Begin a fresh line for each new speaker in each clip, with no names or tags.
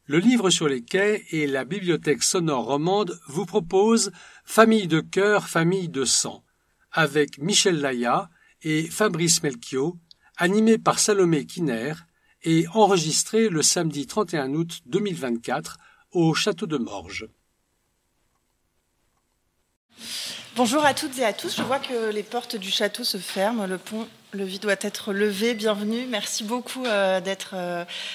Le livre sur les quais et la bibliothèque sonore romande vous proposent Famille de cœur, famille de sang, avec Michel Laya et Fabrice Melchior, animé par Salomé Kiner et enregistré le samedi 31 août 2024 au Château de Morges.
Bonjour à toutes et à tous. Je vois que les portes du château se ferment, le pont-levis doit être levé. Bienvenue. Merci beaucoup d'être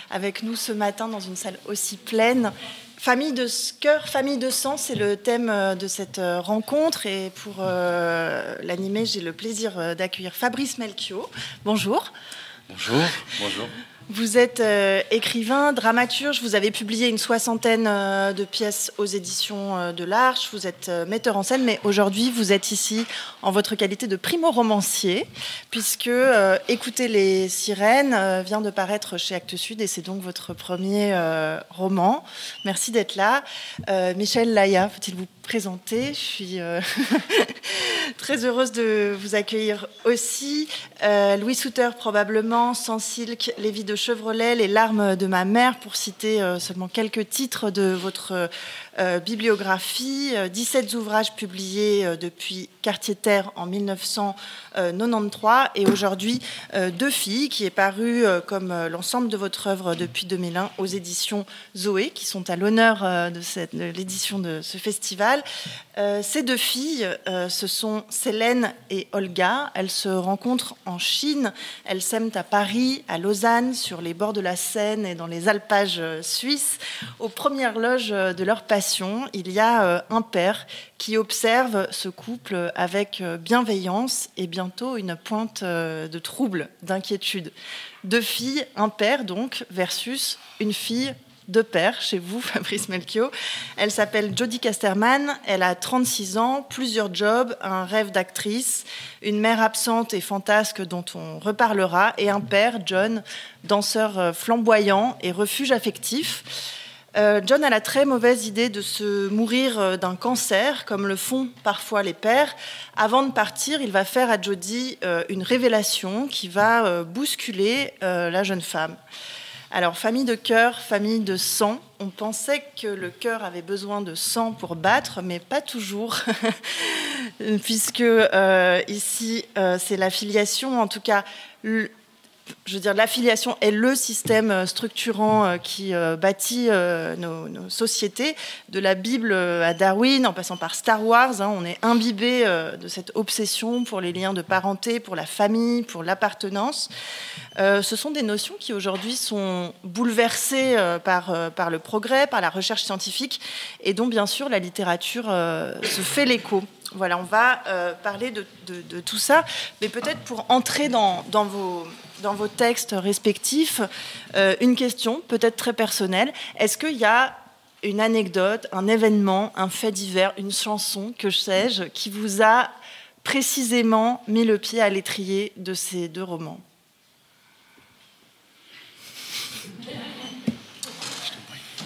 avec nous ce matin dans une salle aussi pleine. Famille de cœur, famille de sang, c'est le thème de cette rencontre. Et pour l'animer, j'ai le plaisir d'accueillir Fabrice Melchior. Bonjour.
Bonjour. Bonjour.
Vous êtes écrivain, dramaturge, vous avez publié une 60aine de pièces aux éditions de l'Arche, vous êtes metteur en scène, mais aujourd'hui vous êtes ici en votre qualité de primo-romancier, puisque Écoutez les sirènes vient de paraître chez Actes Sud et c'est donc votre premier roman. Merci d'être là. Michel Laya, faut-il vous présenter? Je suis très heureuse de vous accueillir aussi. Louis Souter probablement, Sans Silk, Lévi de Chevrolet, Les larmes de ma mère, pour citer seulement quelques titres de votre bibliographie. 17 ouvrages publiés depuis Quartier Terre en 1993 et aujourd'hui Deux filles qui est paru comme l'ensemble de votre œuvre depuis 2001 aux éditions Zoé qui sont à l'honneur de l'édition de ce festival. Ces deux filles, ce sont Célène et Olga. Elles se rencontrent en Chine, elles s'aiment à Paris, à Lausanne, sur les bords de la Seine et dans les alpages suisses. Aux premières loges de leur passion, il y a un père qui observe ce couple avec bienveillance et bientôt une pointe de trouble, d'inquiétude. Deux filles, un père donc, versus une fille, deux pères, chez vous, Fabrice Melchior. Elle s'appelle Jodie Casterman, elle a 36 ans, plusieurs jobs, un rêve d'actrice, une mère absente et fantasque dont on reparlera, et un père, John, danseur flamboyant et refuge affectif. John a la très mauvaise idée de se mourir d'un cancer, comme le font parfois les pères. Avant de partir, il va faire à Jodie une révélation qui va bousculer la jeune femme. Alors, famille de cœur, famille de sang. On pensait que le cœur avait besoin de sang pour battre, mais pas toujours, puisque ici, c'est la filiation, en tout cas... Je veux dire, l'affiliation est le système structurant qui bâtit nos sociétés, de la Bible à Darwin, en passant par Star Wars. On est imbibé de cette obsession pour les liens de parenté, pour la famille, pour l'appartenance. Ce sont des notions qui aujourd'hui sont bouleversées par le progrès, par la recherche scientifique, et dont bien sûr la littérature se fait l'écho. Voilà, on va parler de tout ça, mais peut-être pour entrer dans vos textes respectifs, une question peut-être très personnelle. Est-ce qu'il y a une anecdote, un événement, un fait divers, une chanson, que sais-je, qui vous a précisément mis le pied à l'étrier de ces deux romans ?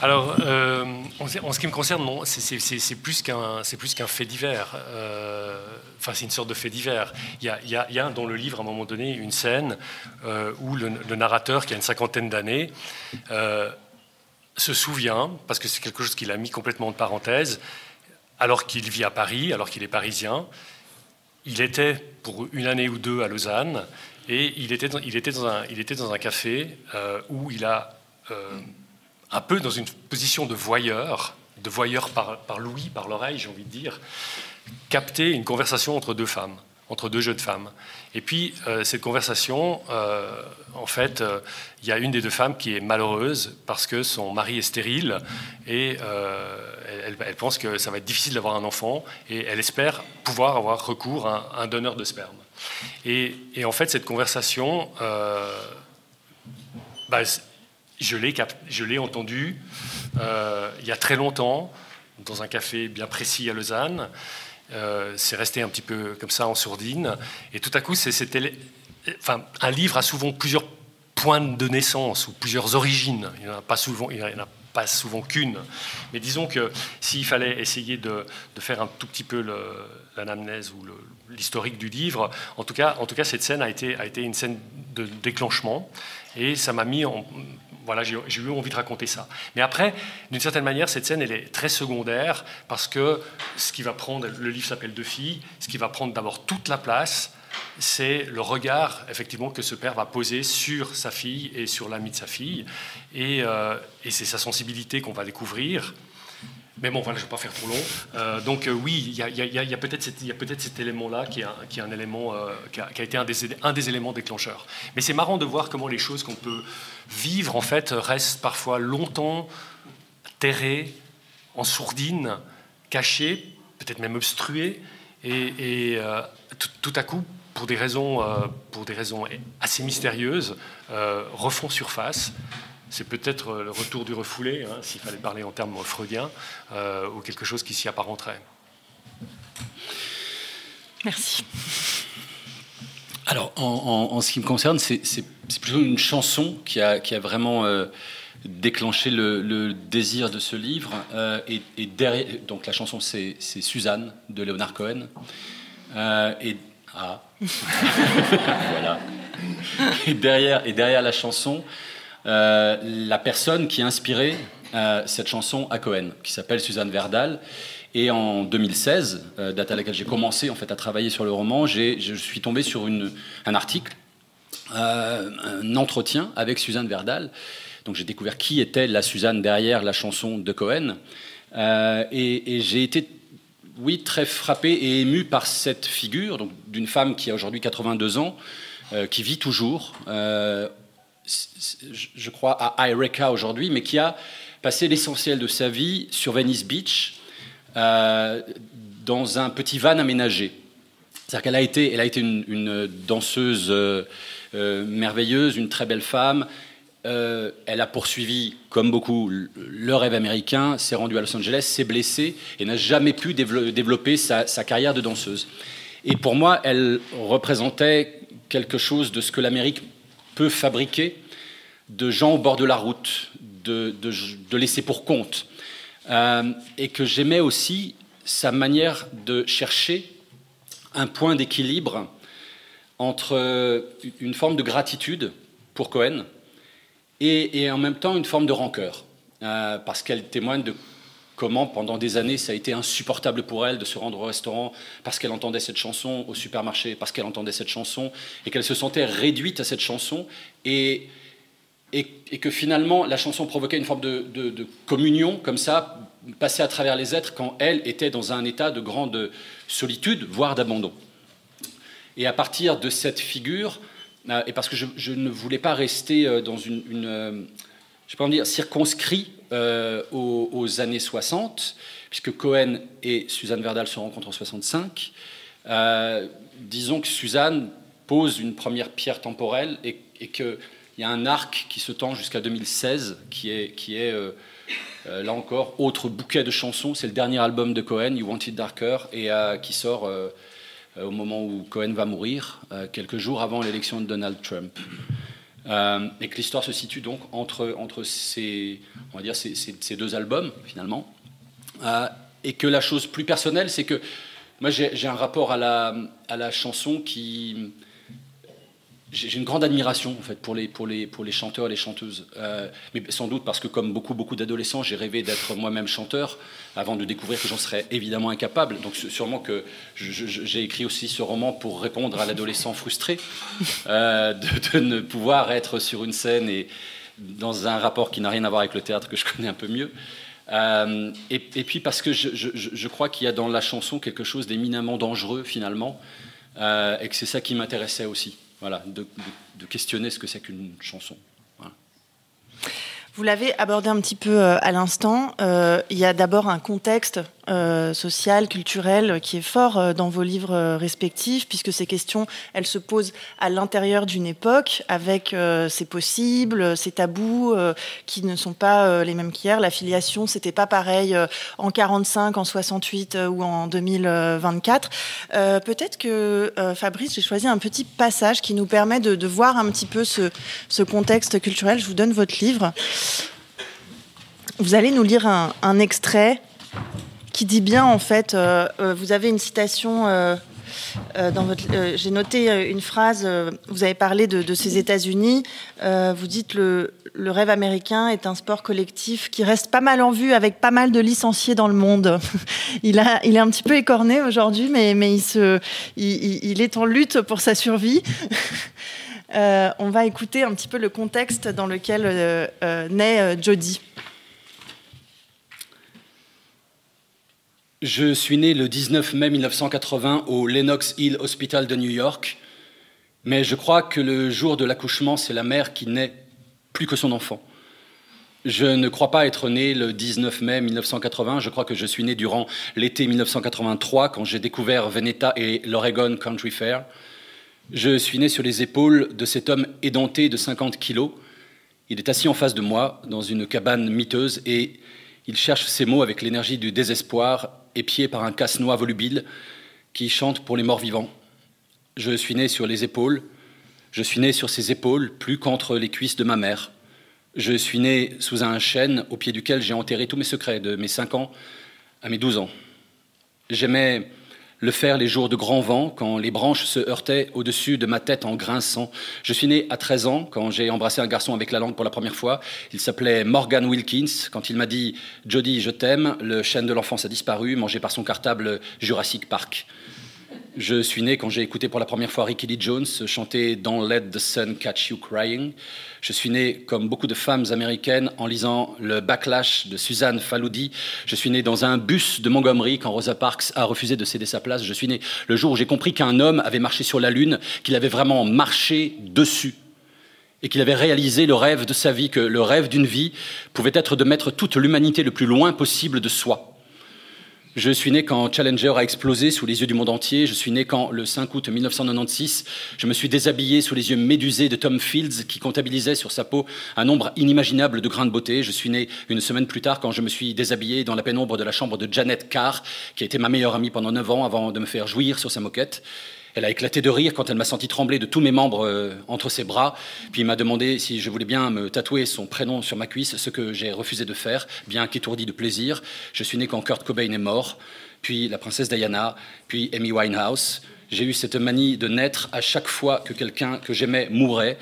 Alors, en ce qui me concerne, non, c'est plus qu'un fait divers. Enfin, c'est une sorte de fait divers. Il y a dans le livre, à un moment donné, une scène où le narrateur, qui a une cinquantaine d'années, se souvient, parce que c'est quelque chose qu'il a mis complètement de parenthèse, alors qu'il vit à Paris, alors qu'il est parisien. Il était pour une année ou deux à Lausanne, et il était dans un café où il a... un peu dans une position de voyeur par l'ouïe, par l'oreille, j'ai envie de dire, capter une conversation entre deux femmes, entre deux jeunes femmes. Et puis, cette conversation, en fait, il y a une des deux femmes qui est malheureuse parce que son mari est stérile et elle pense que ça va être difficile d'avoir un enfant et elle espère pouvoir avoir recours à un donneur de sperme. Et en fait, cette conversation... je l'ai entendue il y a très longtemps, dans un café bien précis à Lausanne. C'est resté un petit peu comme ça en sourdine. Et tout à coup, un livre a souvent plusieurs points de naissance ou plusieurs origines. Il n'y en a pas souvent qu'une. Mais disons que s'il fallait essayer de faire un tout petit peu l'anamnèse ou l'historique du livre, en tout cas, cette scène a été une scène de déclenchement. Et ça m'a mis voilà, j'ai eu envie de raconter ça. Mais après, d'une certaine manière, cette scène, elle est très secondaire parce que ce qui va prendre, le livre s'appelle Deux filles, ce qui va prendre d'abord toute la place, c'est le regard, effectivement, que ce père va poser sur sa fille et sur l'ami de sa fille. Et c'est sa sensibilité qu'on va découvrir. Mais bon, voilà, je ne vais pas faire trop long. Donc oui, il y a peut-être cet élément-là qui est un élément qui a été un des éléments déclencheurs. Mais c'est marrant de voir comment les choses qu'on peut vivre, en fait, restent parfois longtemps terrées, en sourdine, cachées, peut-être même obstruées, et tout à coup, pour des raisons assez mystérieuses, refont surface. C'est peut-être le retour du refoulé, hein, s'il fallait parler en termes freudiens, ou quelque chose qui s'y apparenterait.
Merci.
Alors, en ce qui me concerne, c'est plutôt une chanson qui a vraiment déclenché le désir de ce livre. Et derrière, donc la chanson, c'est Suzanne de Leonard Cohen. Voilà. Et derrière la chanson, la personne qui a inspiré cette chanson à Cohen, qui s'appelle Suzanne Verdal. Et en 2016, date à laquelle j'ai commencé en fait à travailler sur le roman, je suis tombé sur un article, un entretien avec Suzanne Verdal. Donc j'ai découvert qui était la Suzanne derrière la chanson de Cohen. Et j'ai été, oui, très frappé et ému par cette figure, donc d'une femme qui a aujourd'hui 82 ans, qui vit toujours, je crois, à Eureka aujourd'hui, mais qui a passé l'essentiel de sa vie sur Venice Beach, dans un petit van aménagé. C'est-à-dire qu'elle a été une danseuse merveilleuse, une très belle femme. Elle a poursuivi, comme beaucoup, le rêve américain, s'est rendue à Los Angeles, s'est blessée et n'a jamais pu développer sa carrière de danseuse. Et pour moi, elle représentait quelque chose de ce que l'Amérique peut fabriquer, de gens au bord de la route, de laisser pour compte. Et que j'aimais aussi sa manière de chercher un point d'équilibre entre une forme de gratitude pour Cohen et en même temps une forme de rancœur, parce qu'elle témoigne de comment pendant des années ça a été insupportable pour elle de se rendre au restaurant parce qu'elle entendait cette chanson, au supermarché parce qu'elle entendait cette chanson, et qu'elle se sentait réduite à cette chanson, et que finalement la chanson provoquait une forme de communion comme ça, passer à travers les êtres quand elle était dans un état de grande solitude, voire d'abandon. Et à partir de cette figure, et parce que je ne voulais pas rester dans je vais pas dire circonscrit aux années 60, puisque Cohen et Suzanne Verdal se rencontrent en 65, disons que Suzanne pose une première pierre temporelle et qu'il y a un arc qui se tend jusqu'à 2016, qui est là encore, autre bouquet de chansons. C'est le dernier album de Cohen, You Want It Darker, et qui sort au moment où Cohen va mourir, quelques jours avant l'élection de Donald Trump. Et que l'histoire se situe donc entre ces deux albums, finalement. Et que la chose plus personnelle, c'est que moi, j'ai un rapport à la chanson qui... J'ai une grande admiration en fait pour les chanteurs et les chanteuses, mais sans doute parce que comme beaucoup d'adolescents, j'ai rêvé d'être moi-même chanteur avant de découvrir que j'en serais évidemment incapable. Donc sûrement que j'ai écrit aussi ce roman pour répondre à l'adolescent frustré de ne pouvoir être sur une scène et dans un rapport qui n'a rien à voir avec le théâtre que je connais un peu mieux. Et puis parce que je crois qu'il y a dans la chanson quelque chose d'éminemment dangereux finalement, et que c'est ça qui m'intéressait aussi. Voilà, de questionner ce que c'est qu'une chanson. Voilà.
Vous l'avez abordé un petit peu à l'instant. Il y a d'abord un contexte social, culturel qui est fort dans vos livres respectifs, puisque ces questions, elles se posent à l'intérieur d'une époque, avec ses possibles, ses tabous qui ne sont pas les mêmes qu'hier. La filiation, c'était pas pareil en 45, en 68 ou en 2024. Peut-être que, Fabrice, j'ai choisi un petit passage qui nous permet de voir un petit peu ce contexte culturel. Je vous donne votre livre. Vous allez nous lire un extrait qui dit bien, en fait, vous avez une citation J'ai noté une phrase, vous avez parlé de ces États-Unis, vous dites le rêve américain est un sport collectif qui reste pas mal en vue avec pas mal de licenciés dans le monde. Il est un petit peu écorné aujourd'hui, mais il est en lutte pour sa survie. On va écouter un petit peu le contexte dans lequel naît Jodie.
Je suis né le 19 mai 1980 au Lenox Hill Hospital de New York, mais je crois que le jour de l'accouchement, c'est la mère qui naît plus que son enfant. Je ne crois pas être né le 19 mai 1980, je crois que je suis né durant l'été 1983, quand j'ai découvert Veneta et l'Oregon Country Fair. Je suis né sur les épaules de cet homme édenté de 50 kilos. Il est assis en face de moi, dans une cabane miteuse, et il cherche ses mots avec l'énergie du désespoir, épié par un casse-noix volubile qui chante pour les morts vivants. Je suis né sur les épaules, je suis né sur ses épaules, plus qu'entre les cuisses de ma mère. Je suis né sous un chêne au pied duquel j'ai enterré tous mes secrets, de mes 5 ans à mes 12 ans. J'aimais le faire les jours de grand vent, quand les branches se heurtaient au-dessus de ma tête en grinçant. Je suis né à 13 ans, quand j'ai embrassé un garçon avec la langue pour la première fois. Il s'appelait Morgan Wilkins. Quand il m'a dit « Jodie, je t'aime », le chêne de l'enfance a disparu, mangé par son cartable Jurassic Park. Je suis né quand j'ai écouté pour la première fois Ricky Lee Jones chanter « Don't let the sun catch you crying ». Je suis né, comme beaucoup de femmes américaines, en lisant le Backlash de Suzanne Faludi. Je suis né dans un bus de Montgomery quand Rosa Parks a refusé de céder sa place. Je suis né le jour où j'ai compris qu'un homme avait marché sur la Lune, qu'il avait vraiment marché dessus et qu'il avait réalisé le rêve de sa vie, que le rêve d'une vie pouvait être de mettre toute l'humanité le plus loin possible de soi. Je suis né quand Challenger a explosé sous les yeux du monde entier. Je suis né quand, le 5 août 1996, je me suis déshabillé sous les yeux médusés de Tom Fields, qui comptabilisait sur sa peau un nombre inimaginable de grains de beauté. Je suis né une semaine plus tard quand je me suis déshabillé dans la pénombre de la chambre de Janet Carr, qui a été ma meilleure amie pendant 9 ans avant de me faire jouir sur sa moquette. Elle a éclaté de rire quand elle m'a senti trembler de tous mes membres entre ses bras. Puis m'a demandé si je voulais bien me tatouer son prénom sur ma cuisse, ce que j'ai refusé de faire, bien qu'étourdi de plaisir. Je suis né quand Kurt Cobain est mort, puis la princesse Diana, puis Amy Winehouse. J'ai eu cette manie de naître à chaque fois que quelqu'un que j'aimais mourait.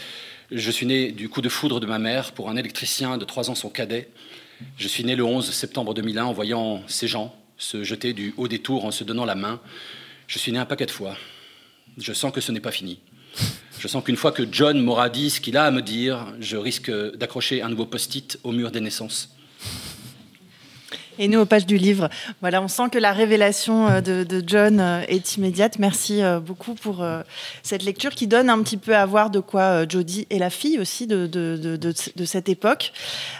Je suis né du coup de foudre de ma mère pour un électricien de 3 ans, son cadet. Je suis né le 11 septembre 2001 en voyant ces gens se jeter du haut des tours en se donnant la main. Je suis né un paquet de fois. Je sens que ce n'est pas fini. Je sens qu'une fois que John m'aura dit ce qu'il a à me dire, je risque d'accrocher un nouveau post-it au mur des naissances.
Et nous, aux pages du livre. Voilà, on sent que la révélation de John est immédiate. Merci beaucoup pour cette lecture qui donne un petit peu à voir de quoi Jodie est la fille aussi de cette époque.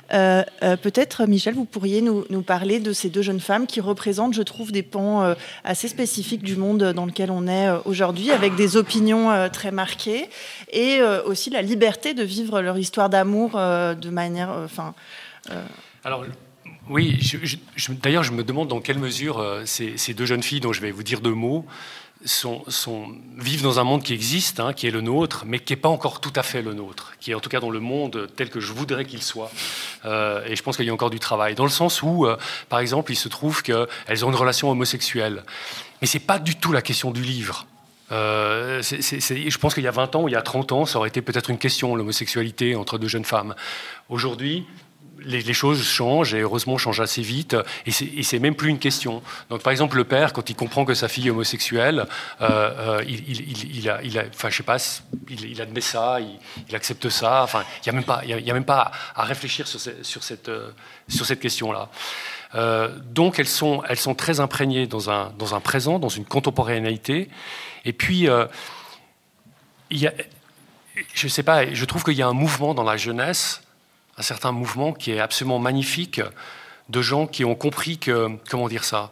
Peut-être, Michel, vous pourriez nous parler de ces 2 jeunes femmes qui représentent, je trouve, des pans assez spécifiques du monde dans lequel on est aujourd'hui, avec des opinions très marquées et aussi la liberté de vivre leur histoire d'amour de manière...
Alors, oui, d'ailleurs, je me demande dans quelle mesure ces 2 jeunes filles, dont je vais vous dire 2 mots, vivent dans un monde qui existe, hein, qui est le nôtre, mais qui n'est pas encore tout à fait le nôtre, qui est en tout cas dans le monde tel que je voudrais qu'il soit. Et je pense qu'il y a encore du travail, dans le sens où, par exemple, il se trouve qu'elles ont une relation homosexuelle. Mais ce n'est pas du tout la question du livre. Je pense qu'il y a 20 ans ou il y a 30 ans, ça aurait été peut-être une question, l'homosexualité entre 2 jeunes femmes. Aujourd'hui, les choses changent, et heureusement changent assez vite, et c'est même plus une question. Donc, par exemple, le père, quand il comprend que sa fille est homosexuelle, il admet ça, il accepte ça. Enfin, il n'y a même pas à réfléchir sur cette question-là. Donc, elles sont très imprégnées dans un présent, dans une contemporanéité. Et puis, je sais pas, je trouve qu'il y a un mouvement dans la jeunesse, un certain mouvement qui est absolument magnifique, de gens qui ont compris que, comment dire ça,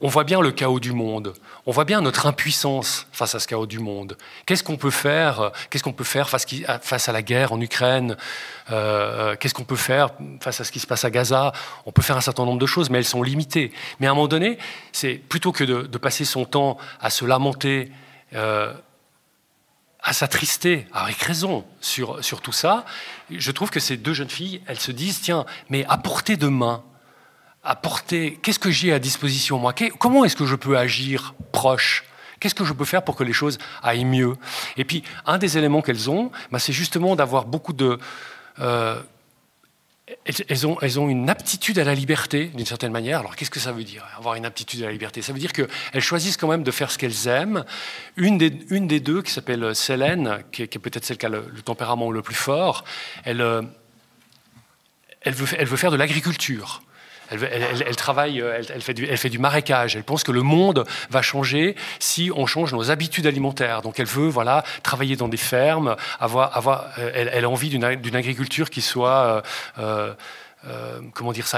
on voit bien le chaos du monde, on voit bien notre impuissance face à ce chaos du monde. Qu'est-ce qu'on peut faire face à la guerre en Ukraine? Qu'est-ce qu'on peut faire face à ce qui se passe à Gaza? On peut faire un certain nombre de choses, mais elles sont limitées. Mais à un moment donné, c'est plutôt que de passer son temps à se lamenter, à s'attrister, avec raison, sur tout ça, je trouve que ces 2 jeunes filles, elles se disent, tiens, mais à portée de main, qu'est-ce que j'ai à disposition, moi? Comment est-ce que je peux agir proche? Qu'est-ce que je peux faire pour que les choses aillent mieux? Et puis, un des éléments qu'elles ont, c'est justement d'avoir beaucoup de... Elles ont une aptitude à la liberté, d'une certaine manière. Alors, qu'est-ce que ça veut dire, avoir une aptitude à la liberté? Ça veut dire qu'elles choisissent quand même de faire ce qu'elles aiment. Une des deux, qui s'appelle Célène, qui est peut-être celle qui a le tempérament le plus fort, elle veut faire de l'agriculture. Elle travaille, elle fait du marécage. Elle pense que le monde va changer si on change nos habitudes alimentaires. Donc elle veut travailler dans des fermes, elle a envie d'une agriculture qui soit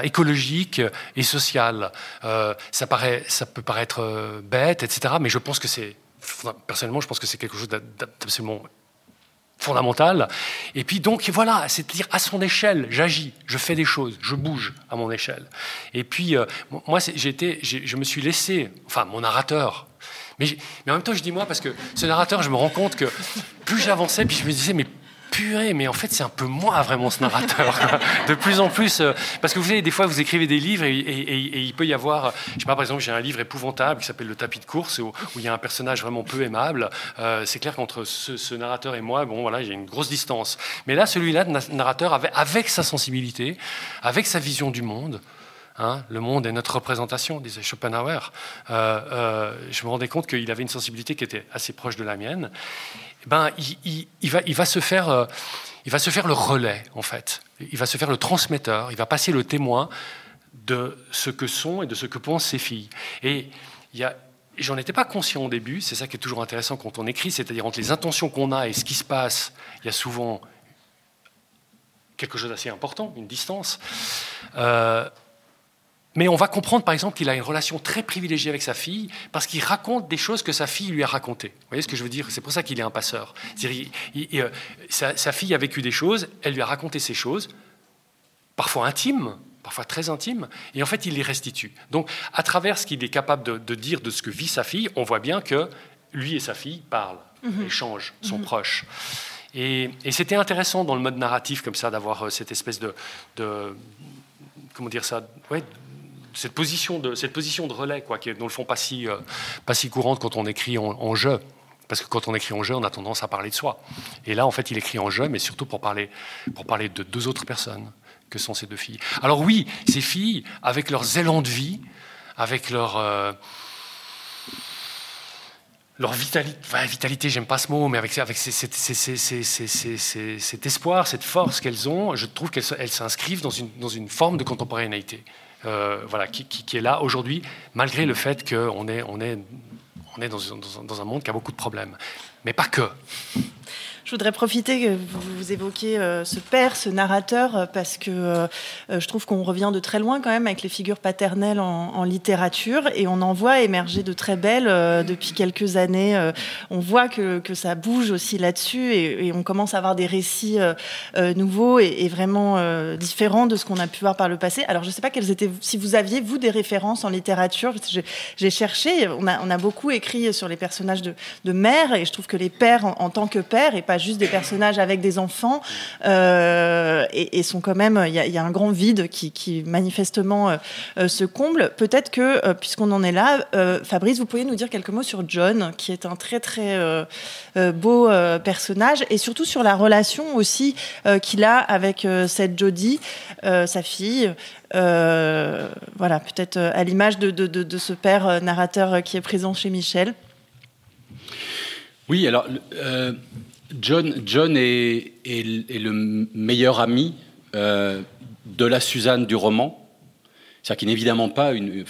écologique et sociale. Ça peut paraître bête, etc. Mais personnellement, je pense que c'est quelque chose d'absolument fondamental. Et puis donc voilà, c'est-à-dire à son échelle, j'agis, je fais des choses, je bouge à mon échelle. Et puis moi, je me suis laissé, mon narrateur. Mais en même temps, je dis moi parce que ce narrateur, je me rends compte que plus j'avançais, puis je me disais purée, mais en fait, c'est un peu moi, vraiment, ce narrateur. De plus en plus... parce que vous savez, des fois, vous écrivez des livres et il peut y avoir... Je sais pas, par exemple, j'ai un livre épouvantable qui s'appelle Le tapis de course, où il y a un personnage vraiment peu aimable. C'est clair qu'entre ce narrateur et moi, il y a une grosse distance. Mais là, celui-là, le narrateur, avec sa sensibilité, avec sa vision du monde... le monde est notre représentation, disait Schopenhauer. Je me rendais compte qu'il avait une sensibilité qui était assez proche de la mienne. Il va se faire le relais, en fait. Il va se faire le transmetteur. Il va passer le témoin de ce que sont et de ce que pensent ses filles. Et j'en étais pas conscient au début. C'est ça qui est toujours intéressant quand on écrit, c'est-à-dire entre les intentions qu'on a et ce qui se passe, il y a souvent quelque chose d'assez important, une distance. Mais on va comprendre, par exemple, qu'il a une relation très privilégiée avec sa fille parce qu'il raconte des choses que sa fille lui a racontées. Vous voyez ce que je veux dire? C'est pour ça qu'il est un passeur. Sa fille a vécu des choses, elle lui a raconté ces choses, parfois intimes, parfois très intimes, et en fait, il les restitue. Donc, à travers ce qu'il est capable de dire de ce que vit sa fille, on voit bien que lui et sa fille parlent, échangent, sont proches. Et c'était intéressant dans le mode narratif, comme ça, d'avoir cette espèce de comment dire ça, cette position de relais, qui est dans le fond pas si courante quand on écrit en jeu. Parce que quand on écrit en jeu, on a tendance à parler de soi. Et là, en fait, il écrit en jeu, mais surtout pour parler de deux autres personnes, que sont ces deux filles. Alors oui, ces filles, avec leurs élans de vie, avec leur vitalité, j'aime pas ce mot, mais avec cet espoir, cette force qu'elles ont, je trouve qu'elles s'inscrivent dans une forme de contemporanéité, qui est là aujourd'hui, malgré le fait qu'on est dans un monde qui a beaucoup de problèmes. Mais pas que.
Je voudrais profiter que vous évoquiez ce père, ce narrateur, parce que je trouve qu'on revient de très loin quand même avec les figures paternelles en littérature, et on en voit émerger de très belles depuis quelques années. On voit que ça bouge aussi là-dessus, et on commence à avoir des récits nouveaux et vraiment différents de ce qu'on a pu voir par le passé. Alors je ne sais pas si vous aviez, vous, des références en littérature. J'ai cherché, on a beaucoup écrit sur les personnages de mères, et je trouve que les pères en tant que pères, et pas juste des personnages avec des enfants, et sont quand même, il y a un grand vide qui manifestement se comble. Peut-être que, puisqu'on en est là, Fabrice, vous pourriez nous dire quelques mots sur John, qui est un très très beau personnage, et surtout sur la relation aussi qu'il a avec cette Jodie, sa fille. Peut-être à l'image de ce père narrateur qui est présent chez Michel.
Oui, alors John est le meilleur ami de la Suzanne du roman. C'est-à-dire qu'il n'est évidemment pas une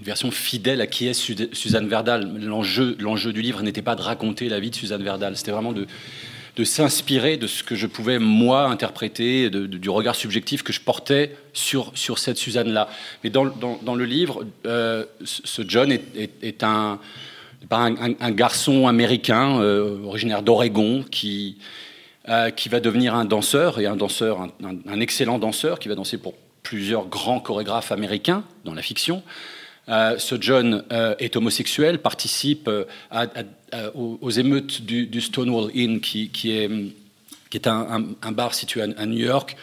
version fidèle à qui est Suzanne Verdal. L'enjeu du livre n'était pas de raconter la vie de Suzanne Verdal, c'était vraiment de s'inspirer de ce que je pouvais, moi, interpréter, du regard subjectif que je portais sur cette Suzanne-là. Mais dans le livre, ce John est un garçon américain originaire d'Oregon qui va devenir un danseur, et un excellent danseur qui va danser pour plusieurs grands chorégraphes américains dans la fiction. Ce John est homosexuel, participe aux émeutes du Stonewall Inn, qui est un bar situé à New York,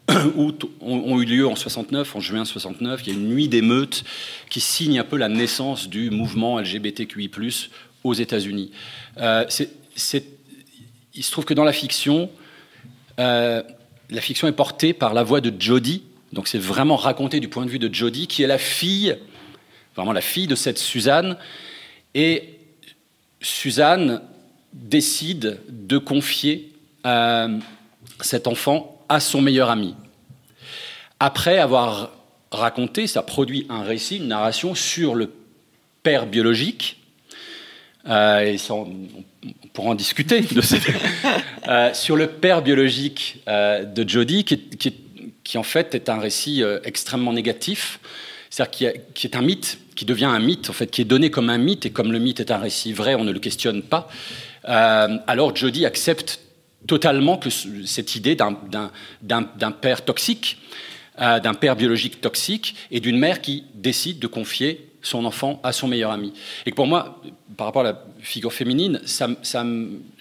ont eu lieu en 69, en juin 69. Il y a une nuit d'émeutes qui signe un peu la naissance du mouvement LGBTQI+, aux États-Unis. Il se trouve que dans la fiction est portée par la voix de Jodie. Donc c'est vraiment raconté du point de vue de Jodie, qui est la fille de cette Suzanne. Et Suzanne décide de confier cet enfant à son meilleur ami. Après avoir raconté, ça produit un récit, une narration sur le père biologique. Et ça, on pourra en discuter sur le père biologique de Jodie, qui en fait est un récit extrêmement négatif, c'est-à-dire qui est un mythe, qui devient un mythe, en fait, qui est donné comme un mythe, et comme le mythe est un récit vrai, on ne le questionne pas. Alors Jodie accepte totalement que cette idée d'un père toxique, d'un père biologique toxique, et d'une mère qui décide de confier son enfant à son meilleur ami. Et que pour moi, par rapport à la figure féminine,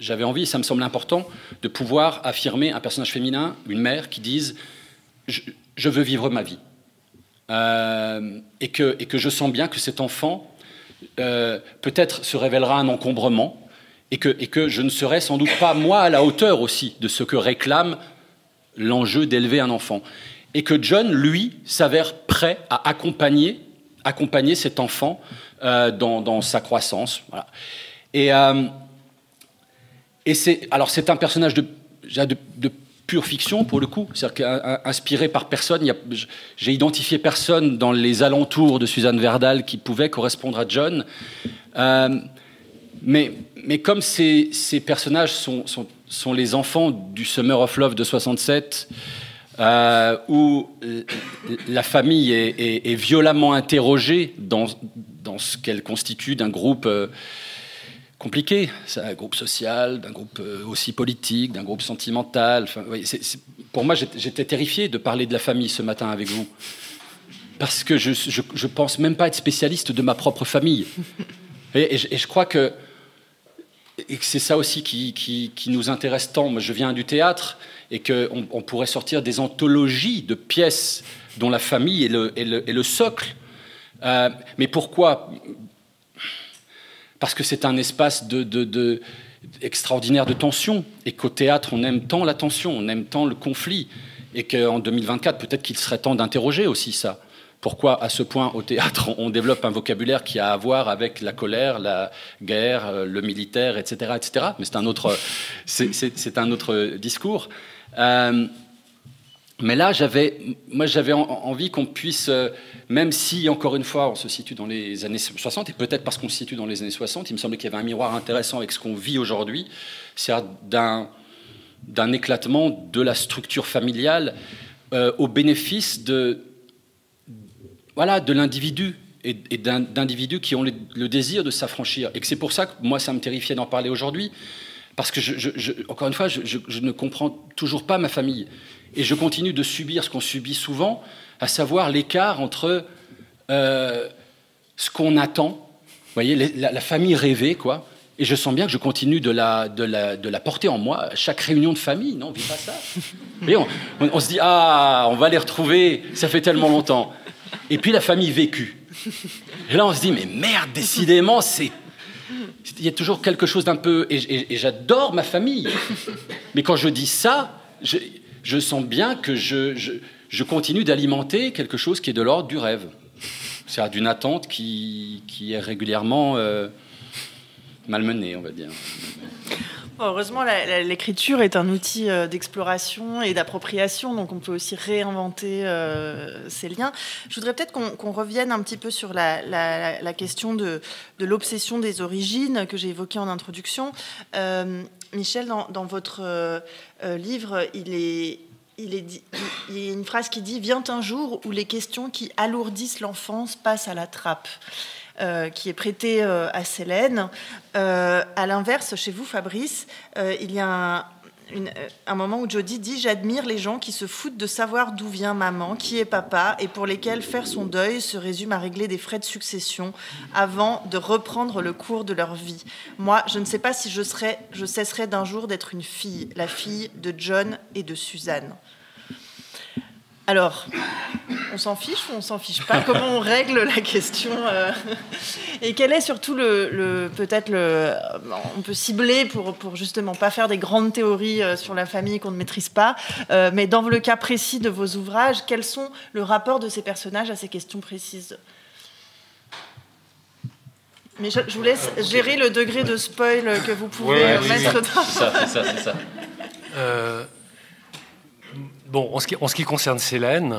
j'avais envie, et ça me semble important, de pouvoir affirmer un personnage féminin, une mère, qui dise « je veux vivre ma vie ». Et que je sens bien que cet enfant, peut-être, se révélera un encombrement, et que je ne serai sans doute pas, moi, à la hauteur aussi de ce que réclame l'enjeu d'élever un enfant. Et que John, lui, s'avère prêt à accompagner cet enfant dans sa croissance. Voilà. Et c'est un personnage de pure fiction, pour le coup, c'est-à-dire inspiré par personne. J'ai identifié personne dans les alentours de Suzanne Verdal qui pouvait correspondre à John. Mais comme ces personnages sont les enfants du Summer of Love de 67, où la famille est violemment interrogée dans ce qu'elle constitue d'un groupe compliqué, c'est un groupe social, d'un groupe aussi politique, d'un groupe sentimental. Enfin, oui, pour moi, j'étais terrifié de parler de la famille ce matin avec vous, parce que je pense même pas être spécialiste de ma propre famille. Et je crois que c'est ça aussi qui nous intéresse tant. Moi, je viens du théâtre, et qu'on pourrait sortir des anthologies de pièces dont la famille est le socle. Mais pourquoi ? Parce que c'est un espace extraordinaire de tension, et qu'au théâtre, on aime tant la tension, on aime tant le conflit, et qu'en 2024, peut-être qu'il serait temps d'interroger aussi ça. Pourquoi, à ce point, au théâtre, on développe un vocabulaire qui a à voir avec la colère, la guerre, le militaire, etc., etc. Mais c'est un autre discours. Mais là, j'avais envie qu'on puisse, même si, encore une fois, on se situe dans les années 60, et peut-être parce qu'on se situe dans les années 60, il me semblait qu'il y avait un miroir intéressant avec ce qu'on vit aujourd'hui, c'est d'un éclatement de la structure familiale au bénéfice de l'individu, et d'individus qui ont le désir de s'affranchir. Et que c'est pour ça que moi, ça me terrifiait d'en parler aujourd'hui, parce que, encore une fois, je ne comprends toujours pas ma famille. Et je continue de subir ce qu'on subit souvent, à savoir l'écart entre ce qu'on attend, vous voyez, la famille rêvée, quoi. Et je sens bien que je continue de la porter en moi à chaque réunion de famille. Non, on ne vit pas ça. Et on se dit, on va les retrouver, ça fait tellement longtemps. Et puis la famille vécue. Et là, on se dit, mais merde, décidément, il y a toujours quelque chose d'un peu... Et j'adore ma famille. Mais quand je dis ça, je sens bien que je continue d'alimenter quelque chose qui est de l'ordre du rêve. C'est-à-dire d'une attente qui est régulièrement malmenée, on va dire.
Heureusement, l'écriture est un outil d'exploration et d'appropriation, donc on peut aussi réinventer ces liens. Je voudrais peut-être qu'on revienne un petit peu sur la question de l'obsession des origines que j'ai évoquée en introduction. Michel, dans votre livre, il y a une phrase qui dit « Vient un jour où les questions qui alourdissent l'enfance passent à la trappe ». Qui est prêté à Célène. À l'inverse, chez vous, Fabrice, il y a un moment où Jodie dit « J'admire les gens qui se foutent de savoir d'où vient maman, qui est papa, et pour lesquels faire son deuil se résume à régler des frais de succession avant de reprendre le cours de leur vie. Moi, je ne sais pas si je cesserai d'un jour d'être une fille, la fille de John et de Suzanne. » Alors, on s'en fiche ou on s'en fiche pas? Comment on règle la question Et quel est surtout peut-être on peut cibler pour justement pas faire des grandes théories sur la famille qu'on ne maîtrise pas, mais dans le cas précis de vos ouvrages, quels sont le rapport de ces personnages à ces questions précises? Mais je vous laisse gérer le degré de spoil que vous pouvez mettre dans...
C'est ça.
Bon, en ce qui concerne Célène,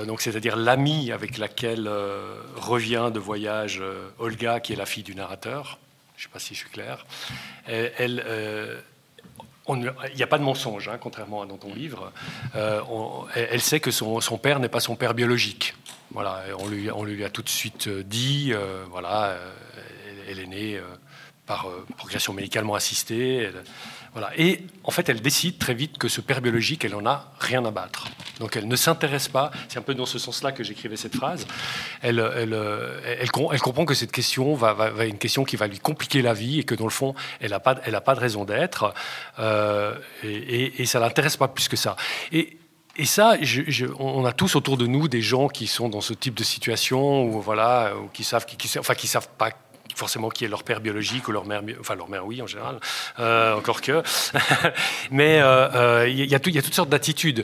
donc c'est-à-dire l'amie avec laquelle revient de voyage Olga, qui est la fille du narrateur, je ne sais pas si je suis clair, il n'y a pas de mensonge, hein, contrairement à dans ton livre. Elle sait que son père n'est pas son père biologique. Voilà, on lui a tout de suite dit, elle est née par procréation médicalement assistée. Voilà. Et en fait, elle décide très vite que ce père biologique, elle n'en a rien à battre. Donc elle ne s'intéresse pas, c'est un peu dans ce sens-là que j'écrivais cette phrase, elle comprend que cette question va une question qui va lui compliquer la vie et que dans le fond, elle n'a pas de raison d'être et ça ne l'intéresse pas plus que ça. Et ça, on a tous autour de nous des gens qui sont dans ce type de situation ou qui savent pas forcément qui est leur père biologique ou leur mère oui en général, encore que, mais il y a toutes sortes d'attitudes.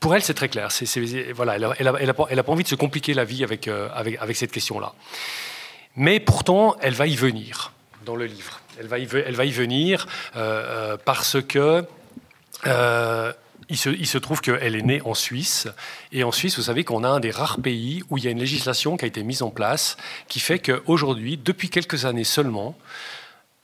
Pour elle, c'est très clair. Elle a pas envie de se compliquer la vie avec cette question-là. Mais pourtant, elle va y venir dans le livre. Elle va y venir parce que il se trouve qu'elle est née en Suisse. Et en Suisse, vous savez qu'on a un des rares pays où il y a une législation qui a été mise en place qui fait qu'aujourd'hui, depuis quelques années seulement,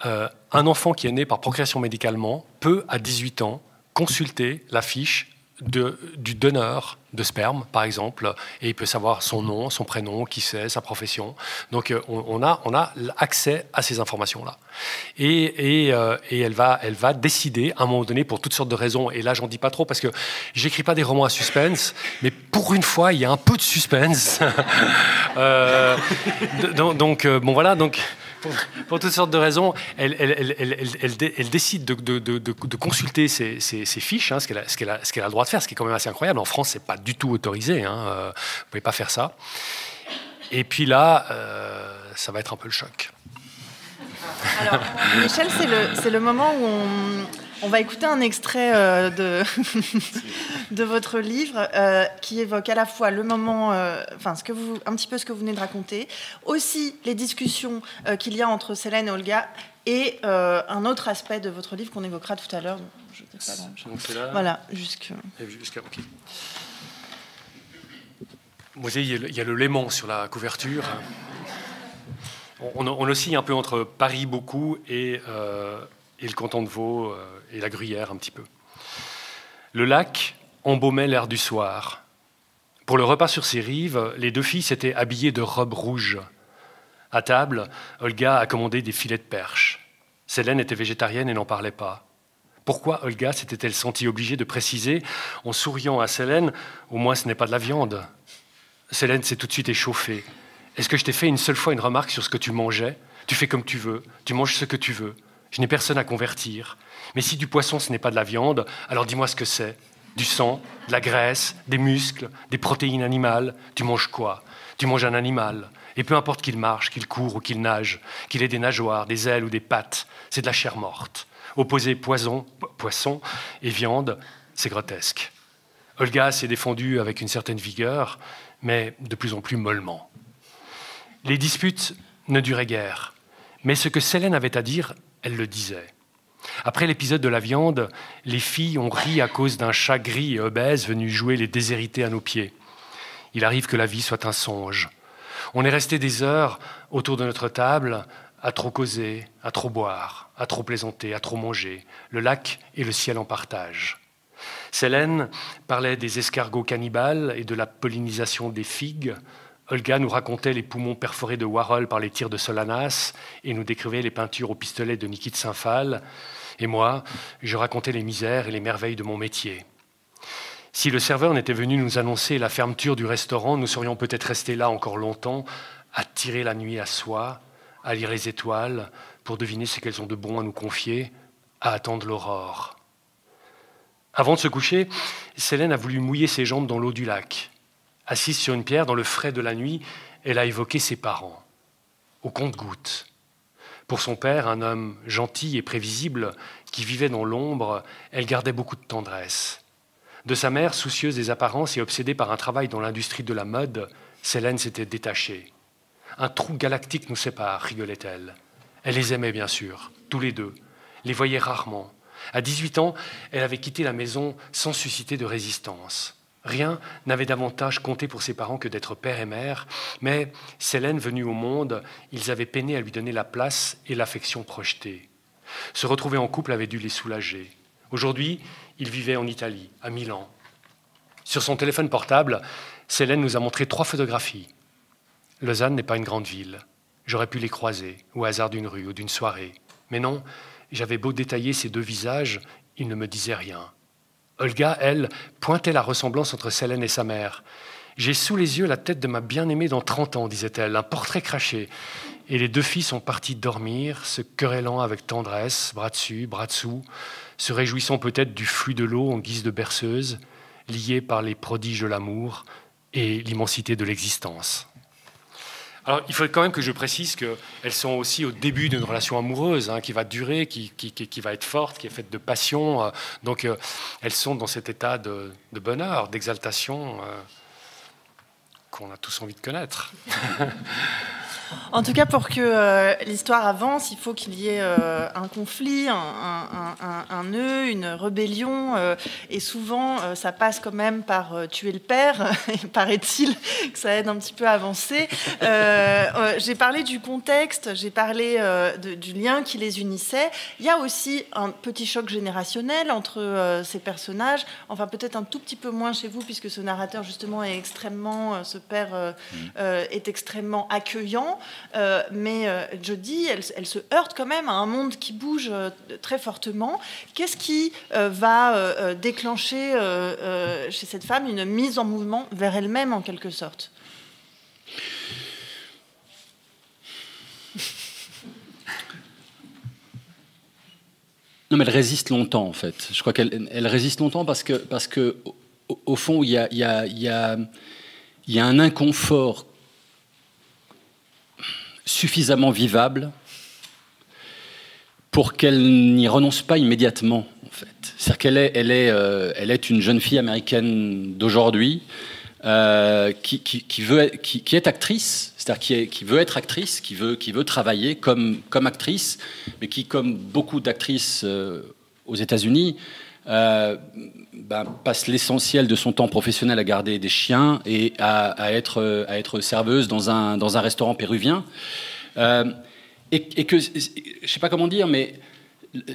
un enfant qui est né par procréation médicalement peut, à 18 ans, consulter la fiche du donneur de sperme, par exemple, et il peut savoir son nom, son prénom, qui c'est, sa profession. Donc on a accès à ces informations-là. Et elle va décider, à un moment donné, pour toutes sortes de raisons, et là j'en dis pas trop, parce que j'écris pas des romans à suspense, mais pour une fois, il y a un peu de suspense. Donc pour toutes sortes de raisons, elle décide de consulter ces fiches, hein, ce qu'elle a le droit de faire, ce qui est quand même assez incroyable. En France, c'est pas du tout autorisé. Hein, vous pouvez pas faire ça. Et puis là, ça va être un peu le choc.
Alors, Michel, c'est le moment où on va écouter un extrait de votre livre qui évoque à la fois le moment, un petit peu ce que vous venez de raconter, aussi les discussions qu'il y a entre Célène et Olga, et un autre aspect de votre livre qu'on évoquera tout à l'heure. Donc c'est là. Voilà, jusqu'à.
Ok. Vous voyez, il y a le Léman sur la couverture. On oscille un peu entre Paris beaucoup et le canton de Vaud et la Gruyère un petit peu. Le lac embaumait l'air du soir. Pour le repas sur ses rives, les deux filles s'étaient habillées de robes rouges. À table, Olga a commandé des filets de perche. Célène était végétarienne et n'en parlait pas. Pourquoi Olga s'était-elle sentie obligée de préciser, en souriant à Célène, « Au moins ce n'est pas de la viande ». Célène s'est tout de suite échauffée. « Est-ce que je t'ai fait une seule fois une remarque sur ce que tu mangeais ? Tu fais comme tu veux, tu manges ce que tu veux. Je n'ai personne à convertir. Mais si du poisson ce n'est pas de la viande, alors dis-moi ce que c'est. Du sang, de la graisse, des muscles, des protéines animales. Tu manges quoi ? Tu manges un animal. Et peu importe qu'il marche, qu'il court ou qu'il nage, qu'il ait des nageoires, des ailes ou des pattes, c'est de la chair morte. Opposer poisson et viande, c'est grotesque. Olga s'est défendue avec une certaine vigueur, mais de plus en plus mollement. Les disputes ne duraient guère, mais ce que Célène avait à dire, elle le disait. Après l'épisode de la viande, les filles ont ri à cause d'un chat gris et obèse venu jouer les déshérités à nos pieds. Il arrive que la vie soit un songe. On est resté des heures autour de notre table, à trop causer, à trop boire, à trop plaisanter, à trop manger, le lac et le ciel en partage. Célène parlait des escargots cannibales et de la pollinisation des figues. Olga nous racontait les poumons perforés de Warhol par les tirs de Solanas et nous décrivait les peintures au pistolet de Nikit Saint-Phal. Et moi, je racontais les misères et les merveilles de mon métier. Si le serveur n'était venu nous annoncer la fermeture du restaurant, nous serions peut-être restés là encore longtemps, à tirer la nuit à soi, à lire les étoiles, pour deviner ce qu'elles ont de bon à nous confier, à attendre l'aurore. Avant de se coucher, Célène a voulu mouiller ses jambes dans l'eau du lac. Assise sur une pierre, dans le frais de la nuit, elle a évoqué ses parents, au compte-gouttes. Pour son père, un homme gentil et prévisible qui vivait dans l'ombre, elle gardait beaucoup de tendresse. De sa mère, soucieuse des apparences et obsédée par un travail dans l'industrie de la mode, Célène s'était détachée. Un trou galactique nous sépare, rigolait-elle. Elle les aimait bien sûr, tous les deux, les voyait rarement. À 18 ans, elle avait quitté la maison sans susciter de résistance. Rien n'avait davantage compté pour ses parents que d'être père et mère, mais Célène venue au monde, ils avaient peiné à lui donner la place et l'affection projetée. Se retrouver en couple avait dû les soulager. Aujourd'hui, ils vivaient en Italie, à Milan. Sur son téléphone portable, Célène nous a montré 3 photographies. Lausanne n'est pas une grande ville. J'aurais pu les croiser, au hasard d'une rue ou d'une soirée. Mais non, j'avais beau détailler ces 2 visages, ils ne me disaient rien. Olga, elle, pointait la ressemblance entre Célène et sa mère. « J'ai sous les yeux la tête de ma bien-aimée dans 30 ans, disait-elle, un portrait craché. » Et les 2 filles sont parties dormir, se querellant avec tendresse, bras dessus, bras dessous, se réjouissant peut-être du flux de l'eau en guise de berceuse, liées par les prodiges de l'amour et l'immensité de l'existence. Alors, il faut quand même que je précise qu'elles sont aussi au début d'une relation amoureuse qui va durer, qui va être forte, qui est faite de passion. Donc, elles sont dans cet état de bonheur, d'exaltation qu'on a tous envie de connaître.
En tout cas, pour que l'histoire avance, il faut qu'il y ait un conflit, un nœud, une rébellion. Et souvent, ça passe quand même par tuer le père. Et paraît-il que ça aide un petit peu à avancer. J'ai parlé du contexte, j'ai parlé du lien qui les unissait. Il y a aussi un petit choc générationnel entre ces personnages. Enfin, peut-être un tout petit peu moins chez vous, puisque ce narrateur, justement, est extrêmement... ce père est extrêmement accueillant. Mais Jodie, elle se heurte quand même à un monde qui bouge très fortement. Qu'est-ce qui va déclencher chez cette femme une mise en mouvement vers elle-même, en quelque sorte ?
Non, mais elle résiste longtemps, en fait. Je crois qu'elle résiste longtemps parce que au fond, il y a un inconfort suffisamment vivable pour qu'elle n'y renonce pas immédiatement, en fait. C'est-à-dire qu'elle est une jeune fille américaine d'aujourd'hui qui est actrice, c'est-à-dire qui veut être actrice, qui veut travailler comme actrice, mais qui, comme beaucoup d'actrices aux États-Unis, passe l'essentiel de son temps professionnel à garder des chiens et à être serveuse dans un restaurant péruvien. Et que, je ne sais pas comment dire, mais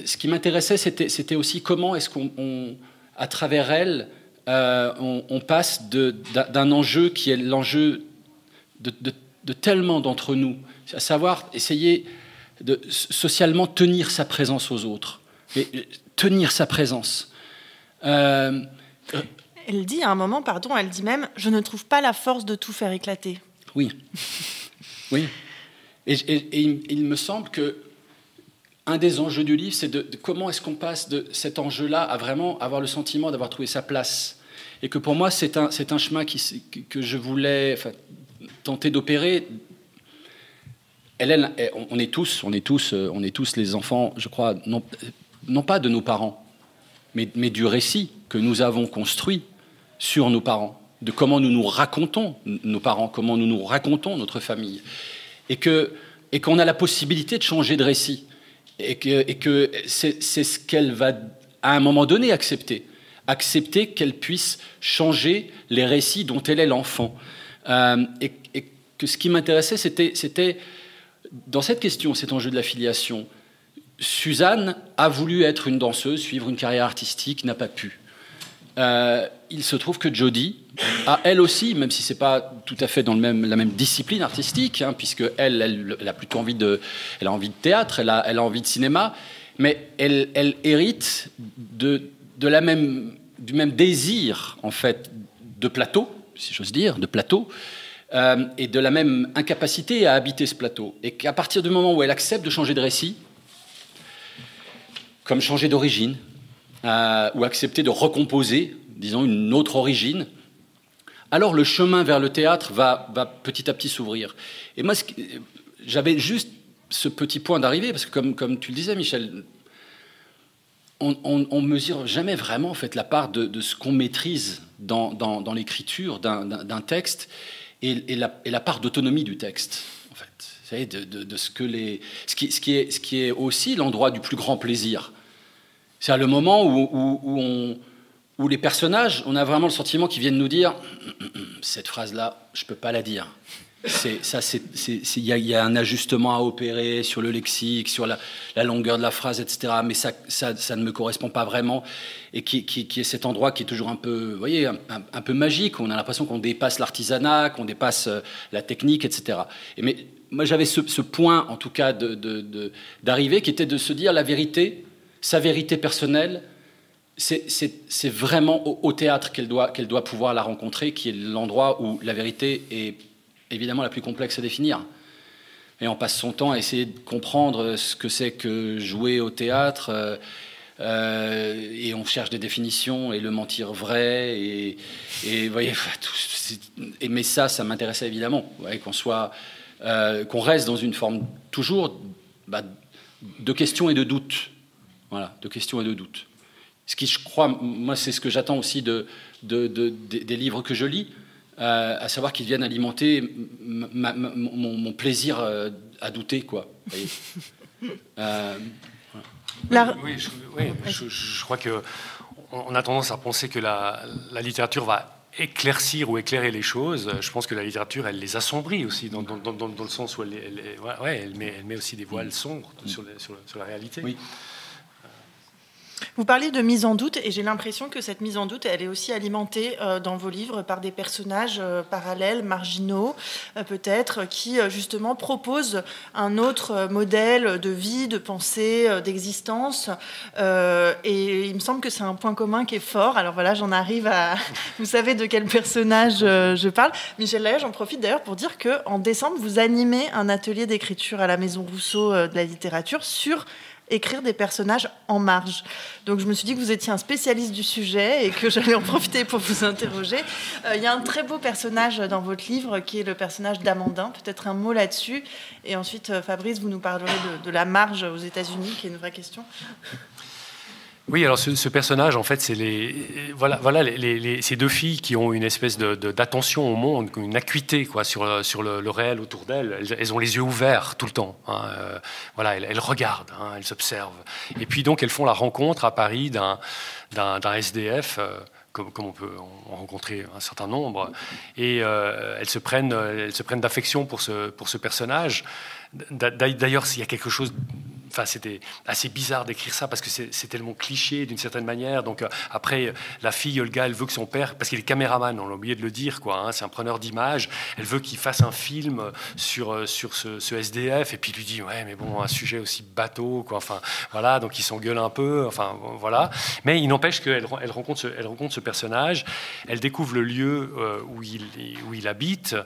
ce qui m'intéressait, c'était aussi comment est-ce qu'on, à travers elle, on passe d'un enjeu qui est l'enjeu de tellement d'entre nous, à savoir essayer de socialement tenir sa présence aux autres. Et tenir sa présence.
Elle dit à un moment, elle dit même « Je ne trouve pas la force de tout faire éclater ».
Oui. Oui. Et il me semble que un des enjeux du livre, c'est de comment est-ce qu'on passe de cet enjeu-là à vraiment avoir le sentiment d'avoir trouvé sa place. Et que pour moi, c'est un chemin que je voulais tenter d'opérer. On est tous les enfants, je crois, non pas de nos parents, mais du récit que nous avons construit sur nos parents, de comment nous nous racontons nos parents, comment nous nous racontons notre famille, et qu'on a la possibilité de changer de récit, et que c'est ce qu'elle va à un moment donné accepter qu'elle puisse changer les récits dont elle est l'enfant, et que ce qui m'intéressait, c'était dans cette question, cet enjeu de la filiation. Suzanne a voulu être une danseuse, suivre une carrière artistique, n'a pas pu. Il se trouve que Jodie a elle aussi, même si c'est pas tout à fait dans la même discipline artistique, puisque elle a plutôt envie elle a envie de théâtre, elle a envie de cinéma, mais elle hérite du même désir en fait de plateau, si j'ose dire, de plateau. Et de la même incapacité à habiter ce plateau. Et qu'à partir du moment où elle accepte de changer de récit, comme changer d'origine, ou accepter de recomposer, disons, une autre origine, alors le chemin vers le théâtre va petit à petit s'ouvrir. Et moi, j'avais juste ce petit point d'arrivée, parce que comme tu le disais, Michel, on mesure jamais vraiment en fait, la part de ce qu'on maîtrise dans l'écriture d'un texte et la part d'autonomie du texte. En fait. Vous savez, de ce qui est aussi l'endroit du plus grand plaisir. C'est le moment où les personnages, on a vraiment le sentiment qu'ils viennent nous dire « cette phrase-là, je ne peux pas la dire ». Il y a un ajustement à opérer sur le lexique, sur la longueur de la phrase, etc. Mais ça ne me correspond pas vraiment. Et qui est cet endroit qui est toujours un peu, vous voyez, un peu magique. On a l'impression qu'on dépasse l'artisanat, qu'on dépasse la technique, etc. Mais moi, j'avais ce point, en tout cas, d'arrivée, qui était de se dire la vérité, sa vérité personnelle, c'est vraiment au théâtre qu'elle doit pouvoir la rencontrer, qui est l'endroit où la vérité est évidemment la plus complexe à définir. Et on passe son temps à essayer de comprendre ce que c'est que jouer au théâtre, et on cherche des définitions et le mentir vrai, et vous voyez, mais ça m'intéressait évidemment, vous voyez, qu'on reste dans une forme toujours de questions et de doutes. Voilà, de questions et de doutes. Ce qui, je crois, moi, c'est ce que j'attends aussi des livres que je lis, à savoir qu'ils viennent alimenter mon plaisir à douter, quoi.
Oui, je crois qu'on a tendance à penser que la littérature va éclaircir ou éclairer les choses. Je pense que la littérature, elle les assombrit aussi, dans le sens où elle met aussi des voiles sombres sur la réalité.
Oui.
Vous parliez de mise en doute, et j'ai l'impression que cette mise en doute, elle est aussi alimentée dans vos livres par des personnages parallèles, marginaux, peut-être, qui justement proposent un autre modèle de vie, de pensée, d'existence. Et il me semble que c'est un point commun qui est fort. Alors voilà, j'en arrive à... Vous savez de quel personnage je parle. Michel Laya, j'en profite d'ailleurs pour dire qu'en décembre, vous animez un atelier d'écriture à la Maison Rousseau de la littérature sur écrire des personnages en marge. Donc je me suis dit que vous étiez un spécialiste du sujet et que j'allais en profiter pour vous interroger. Il y a un très beau personnage dans votre livre qui est le personnage d'Amandin. Peut-être un mot là-dessus. Et ensuite, Fabrice, vous nous parlerez de la marge aux États-Unis, qui est une vraie question.
Oui, alors ce personnage, en fait, c'est ces deux filles qui ont une espèce d'attention au monde, une acuité quoi, sur le réel autour d'elles. Elles ont les yeux ouverts tout le temps. Hein. Elles regardent, hein, elles observent. Et puis donc, elles font la rencontre à Paris d'un SDF, comme on peut en rencontrer un certain nombre. Et elles se prennent d'affection pour ce personnage. D'ailleurs, il y a quelque chose... Enfin, c'était assez bizarre d'écrire ça parce que c'est tellement cliché d'une certaine manière. Donc après, la fille, le gars, elle veut que son père, parce qu'il est caméraman, on a oublié de le dire, quoi. Hein, c'est un preneur d'images. Elle veut qu'il fasse un film sur ce SDF, et puis il lui dit ouais, mais bon, un sujet aussi bateau, quoi. Enfin voilà, donc il s'engueule un peu. Enfin voilà. Mais il n'empêche qu'elle rencontre ce personnage. Elle découvre le lieu où il habite.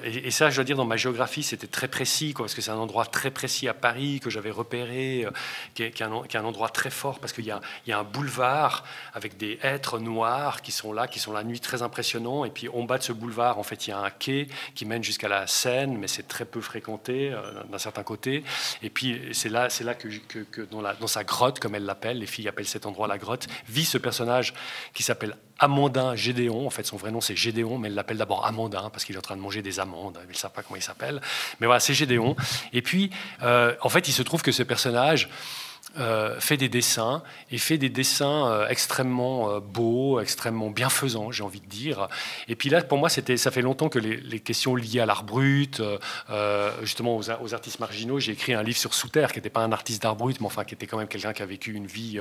Et ça, je dois dire, dans ma géographie, c'était très précis, quoi, parce que c'est un endroit très précis à Paris que j'avais repéré, qui est un endroit très fort parce qu'il y a un boulevard avec des hêtres noirs qui sont la nuit, très impressionnants. Et puis en bas de ce boulevard, en fait, il y a un quai qui mène jusqu'à la Seine, mais c'est très peu fréquenté d'un certain côté. Et puis c'est là que dans sa grotte, comme elle l'appelle, les filles appellent cet endroit la grotte, vit ce personnage qui s'appelle Amandin Gédéon. En fait, son vrai nom, c'est Gédéon, mais elle l'appelle d'abord Amandin parce qu'il est en train de manger des amandes. Ils ne savent pas comment il s'appelle. Mais voilà, c'est Gédéon. Et puis, en fait, il se trouve que ce personnage fait des dessins extrêmement beaux, extrêmement bienfaisants, j'ai envie de dire. Et puis là, pour moi, ça fait longtemps que les questions liées à l'art brut, justement aux artistes marginaux, j'ai écrit un livre sur Souter, qui n'était pas un artiste d'art brut, mais enfin qui était quand même quelqu'un qui a vécu une vie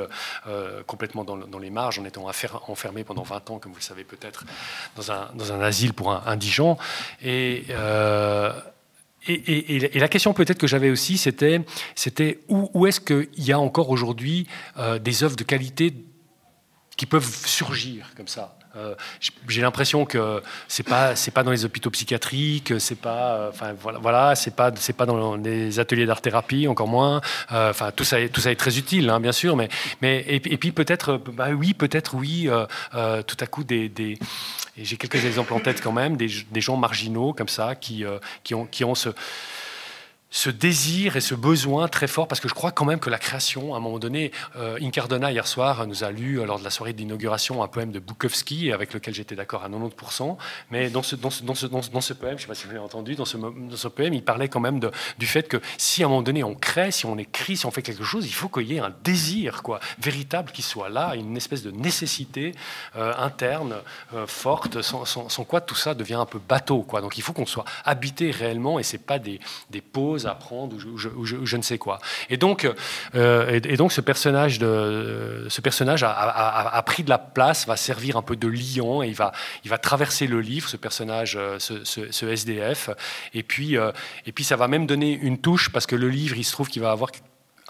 complètement dans les marges, en étant enfermé pendant 20 ans, comme vous le savez peut-être, dans un asile pour indigents. Et la question peut-être que j'avais aussi, c'était où est-ce qu'il y a encore aujourd'hui des œuvres de qualité qui peuvent surgir comme ça. J'ai l'impression que c'est pas dans les hôpitaux psychiatriques, c'est pas, enfin voilà, c'est pas dans les ateliers d'art-thérapie, encore moins. Enfin tout ça est très utile, hein, bien sûr, mais et puis peut-être, tout à coup et j'ai quelques exemples en tête quand même, des gens marginaux comme ça qui ont ce désir et ce besoin très fort, parce que je crois quand même que la création, à un moment donné, Incardona hier soir nous a lu lors de la soirée d'inauguration un poème de Bukowski avec lequel j'étais d'accord à 90%, mais dans ce poème, je ne sais pas si vous l'avez entendu, dans ce poème, il parlait quand même du fait que si à un moment donné on crée, si on écrit, si on fait quelque chose, il faut qu'il y ait un désir véritable qui soit là, une espèce de nécessité interne forte, sans quoi tout ça devient un peu bateau, quoi. Donc il faut qu'on soit habité réellement, et c'est pas des pauses à prendre ou je ne sais quoi. Et donc ce personnage a pris de la place, va servir un peu de lion, et il va traverser le livre, ce personnage, ce SDF, et puis ça va même donner une touche, parce que le livre, il se trouve qu'il va avoir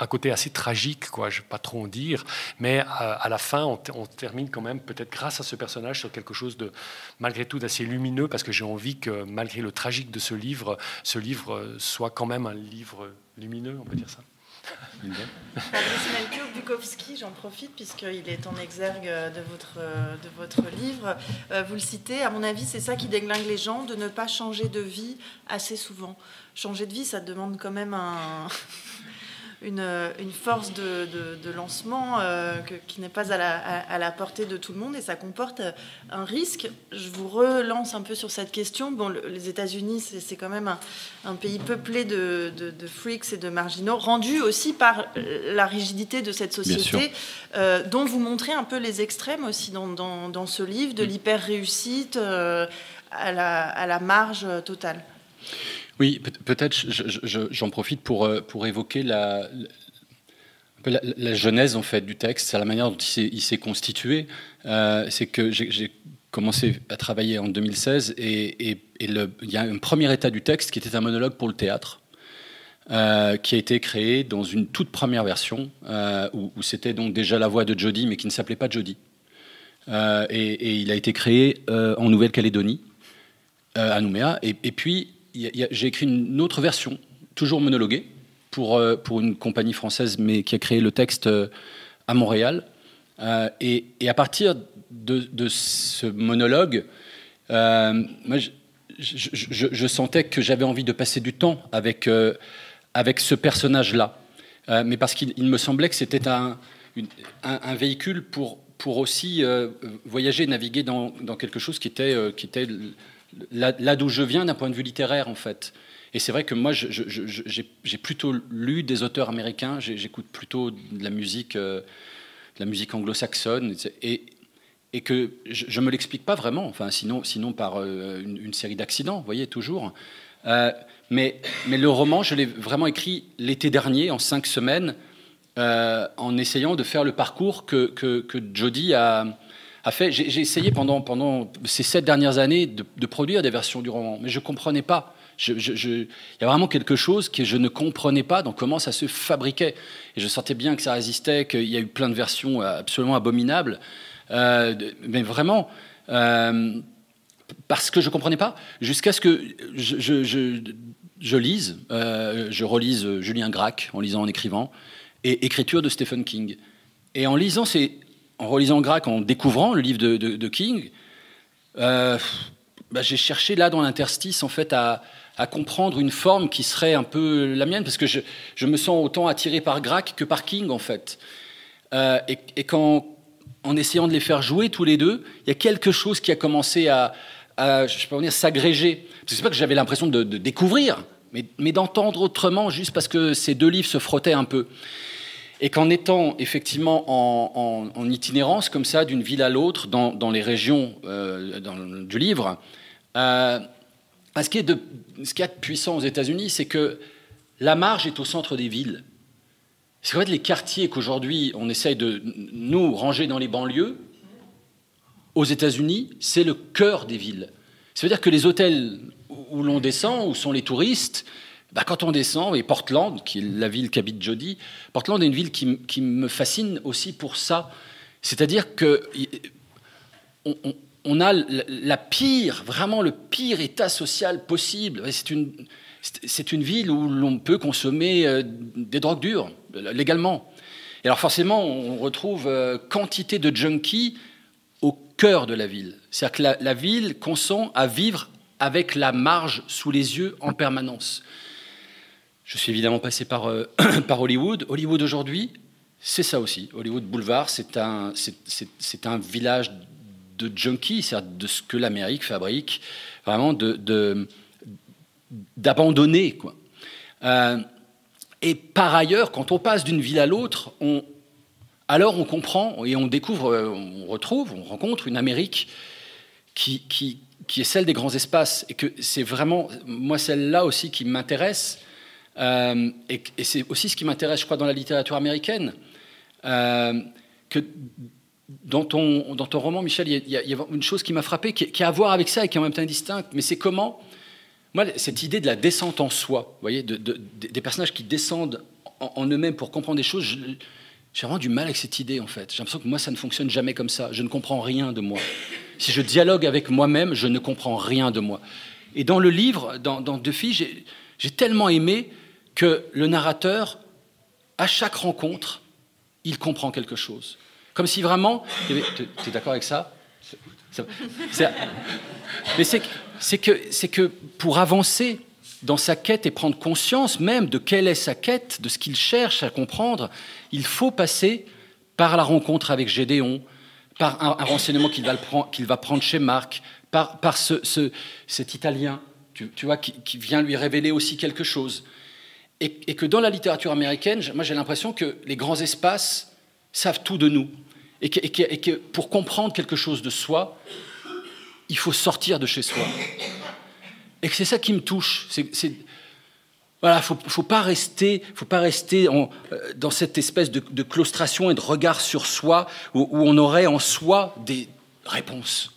un côté assez tragique, je ne vais pas trop en dire, mais à la fin, on termine quand même, peut-être grâce à ce personnage, sur quelque chose de, malgré tout, d'assez lumineux, parce que j'ai envie que, malgré le tragique de ce livre soit quand même un livre lumineux, on peut dire ça.
Fabrice Melchior, Bukowski, j'en profite puisqu'il est en exergue de votre livre. Vous le citez, à mon avis, c'est ça qui déglingue les gens, de ne pas changer de vie assez souvent. Changer de vie, ça demande quand même une force de lancement qui n'est pas à la portée de tout le monde, et ça comporte un risque. Je vous relance un peu sur cette question. Bon, les États-Unis, c'est quand même un pays peuplé de freaks et de marginaux, rendu aussi par la rigidité de cette société, dont vous montrez un peu les extrêmes aussi dans ce livre, de l'hyper-réussite à la marge totale.
Oui, peut-être j'en profite pour évoquer la genèse en fait du texte, c'est la manière dont il s'est constitué. C'est que j'ai commencé à travailler en 2016 et il y a un premier état du texte qui était un monologue pour le théâtre, qui a été créé dans une toute première version où c'était donc déjà la voix de Jodie, mais qui ne s'appelait pas Jodie. Et il a été créé en Nouvelle-Calédonie, à Nouméa, et puis j'ai écrit une autre version, toujours monologuée, pour une compagnie française, mais qui a créé le texte à Montréal. Et à partir de ce monologue, moi, je sentais que j'avais envie de passer du temps avec ce personnage-là. Mais parce qu'il me semblait que c'était un véhicule pour aussi voyager, naviguer dans quelque chose qui était là d'où je viens d'un point de vue littéraire, en fait. Et c'est vrai que moi, j'ai plutôt lu des auteurs américains, j'écoute plutôt de la musique anglo-saxonne, et que je ne me l'explique pas vraiment, enfin, sinon par une série d'accidents, vous voyez, toujours. Mais le roman, je l'ai vraiment écrit l'été dernier, en 5 semaines, en essayant de faire le parcours que Jodie a fait. J'ai essayé pendant ces 7 dernières années de produire des versions du roman, mais je ne comprenais pas. Il y a vraiment quelque chose que je ne comprenais pas dans comment ça se fabriquait. Et je sentais bien que ça résistait, qu'il y a eu plein de versions absolument abominables. Mais vraiment, parce que je ne comprenais pas, jusqu'à ce que je lise, je relise Julien Gracq en lisant, en écrivant, et Écriture de Stephen King. Et en relisant Gracq, en découvrant le livre de King, j'ai cherché là dans l'interstice en fait à comprendre une forme qui serait un peu la mienne, parce que je me sens autant attiré par Gracq que par King en fait. Et en essayant de les faire jouer tous les deux, il y a quelque chose qui a commencé à je peux dire, s'agréger. C'est pas que j'avais l'impression de découvrir, mais d'entendre autrement, juste parce que ces deux livres se frottaient un peu. Et qu'en étant effectivement en itinérance comme ça, d'une ville à l'autre, dans les régions du livre, ce qu'il y a de puissant aux États-Unis, c'est que la marge est au centre des villes. C'est qu'en fait, les quartiers qu'aujourd'hui on essaye de nous ranger dans les banlieues, aux États-Unis, c'est le cœur des villes. Ça veut dire que les hôtels où l'on descend, où sont les touristes, quand on descend, et Portland, qui est la ville qu'habite Jodie, Portland est une ville qui me fascine aussi pour ça. C'est-à-dire que on a vraiment le pire état social possible. C'est une ville où l'on peut consommer des drogues dures, légalement. Et alors forcément, on retrouve quantité de junkies au cœur de la ville. C'est-à-dire que la ville consent à vivre avec la marge sous les yeux en permanence. Je suis évidemment passé par Hollywood. Hollywood aujourd'hui, c'est ça aussi. Hollywood Boulevard, c'est un village de junkies, c'est-à-dire de ce que l'Amérique fabrique, vraiment d'abandonner, quoi. Et par ailleurs, quand on passe d'une ville à l'autre, alors on comprend et on découvre, on rencontre une Amérique qui est celle des grands espaces, et que c'est vraiment, moi, celle-là aussi qui m'intéresse, et c'est aussi ce qui m'intéresse, je crois, dans la littérature américaine, que dans ton roman, Michel, il y a une chose qui m'a frappé, qui a à voir avec ça et qui est en même temps distincte, mais c'est comment, moi, cette idée de la descente en soi, vous voyez, des personnages qui descendent en eux-mêmes pour comprendre des choses, j'ai vraiment du mal avec cette idée, en fait. J'ai l'impression que moi, ça ne fonctionne jamais comme ça. Je ne comprends rien de moi. Si je dialogue avec moi-même, je ne comprends rien de moi. Et dans le livre, dans Deux filles, j'ai tellement aimé que le narrateur, à chaque rencontre, il comprend quelque chose. Comme si vraiment... Tu es d'accord avec ça? Mais c'est que pour avancer dans sa quête et prendre conscience même de quelle est sa quête, de ce qu'il cherche à comprendre, il faut passer par la rencontre avec Gédéon, par un renseignement qu'il va prendre chez Marc, par cet Italien, tu vois, qui vient lui révéler aussi quelque chose. Et que dans la littérature américaine, moi j'ai l'impression que les grands espaces savent tout de nous. Et que pour comprendre quelque chose de soi, il faut sortir de chez soi. Et que c'est ça qui me touche. Voilà, faut pas rester dans cette espèce de claustration et de regard sur soi où on aurait en soi des réponses.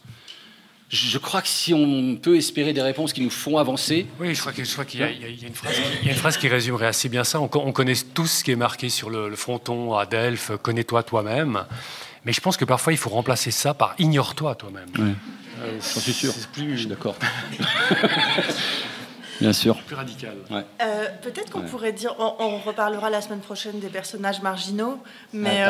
Je crois que si on peut espérer des réponses qui nous font avancer...
Oui, je crois qu'il y a une phrase qui résumerait assez bien ça. On connaît tous ce qui est marqué sur le fronton à Delphes, « Connais-toi toi-même ». Mais je pense que parfois, il faut remplacer ça par « Ignore-toi toi-même ».
Oui. J'en suis sûr. Je suis d'accord. Bien sûr.
Plus radical.
Ouais.
Peut-être qu'on pourrait dire, on reparlera la semaine prochaine des personnages marginaux, mais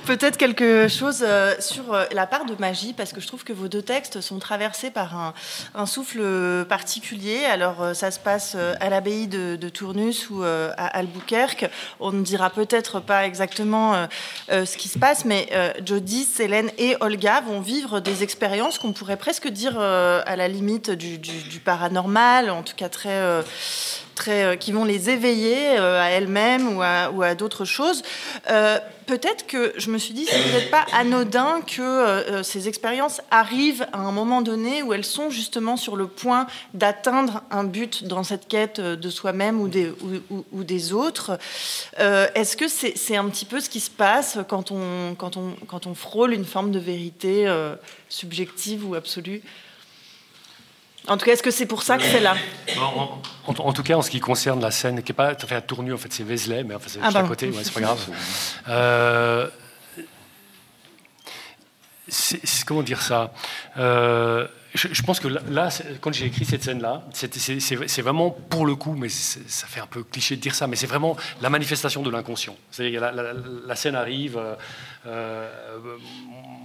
peut-être quelque chose sur la part de magie, parce que je trouve que vos deux textes sont traversés par un souffle particulier. Alors ça se passe à l'abbaye de Tournus ou à Albuquerque. On ne dira peut-être pas exactement ce qui se passe, mais Jody, Célène et Olga vont vivre des expériences qu'on pourrait presque dire à la limite du paranormal, en tout cas qui vont les éveiller à elles-mêmes ou à d'autres choses. Peut-être que je me suis dit, c'est peut-être pas anodin que ces expériences arrivent à un moment donné où elles sont justement sur le point d'atteindre un but dans cette quête de soi-même ou des autres. Est-ce que c'est un petit peu ce qui se passe quand on frôle une forme de vérité subjective ou absolue ? En tout cas, est-ce que c'est pour ça que c'est là ?
En tout cas, en ce qui concerne la scène, qui n'est pas tout à fait à Tournus, en fait, c'est Vézelay, mais enfin, c'est juste à côté, ouais, c'est pas grave. Comment dire ça ? Je pense que là, quand j'ai écrit cette scène-là, c'est vraiment pour le coup, mais ça fait un peu cliché de dire ça, mais c'est vraiment la manifestation de l'inconscient. C'est-à-dire que la scène arrive.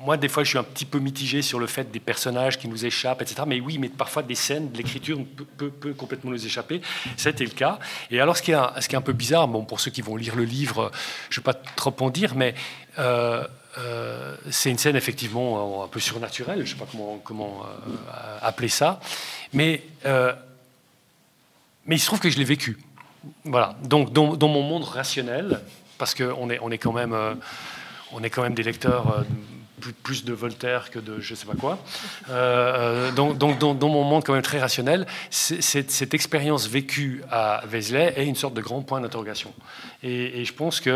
Moi, des fois, je suis un petit peu mitigé sur le fait des personnages qui nous échappent, etc. Mais oui, mais parfois des scènes, de l'écriture peut complètement nous échapper. C'était le cas. Et alors, ce qui est un peu bizarre, bon, pour ceux qui vont lire le livre, je ne vais pas trop en dire, mais c'est une scène effectivement un peu surnaturelle. Je ne sais pas comment appeler ça, mais il se trouve que je l'ai vécu. Voilà. Donc, dans mon monde rationnel, parce qu'on est quand même des lecteurs. Plus de Voltaire que de je ne sais pas quoi. Donc, dans mon monde quand même très rationnel, cette expérience vécue à Vézelay est une sorte de grand point d'interrogation. Et je pense qu'il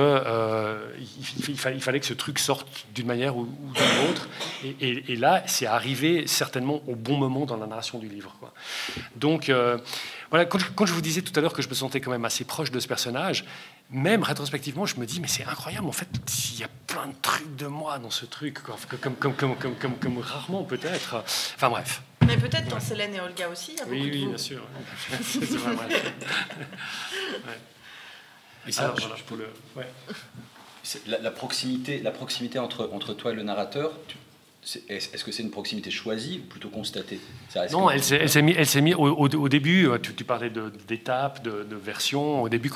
fallait que ce truc sorte d'une manière ou d'une autre. Et là, c'est arrivé certainement au bon moment dans la narration du livre, quoi. Donc, voilà, quand je vous disais tout à l'heure que je me sentais quand même assez proche de ce personnage, même rétrospectivement, je me dis, mais c'est incroyable, en fait, il y a plein de trucs de moi dans ce truc, quoi, comme rarement peut-être. Enfin bref.
Mais peut-être dans Célène et Olga aussi, il y a beaucoup de vous.
Bien sûr. C'est vrai, ouais. Et ça, alors, voilà, pour le... Ouais.
La proximité entre toi et le narrateur, est-ce que c'est une proximité choisie ou plutôt constatée?
Non, elle s'est mise au début, tu parlais d'étapes, de versions. Au début,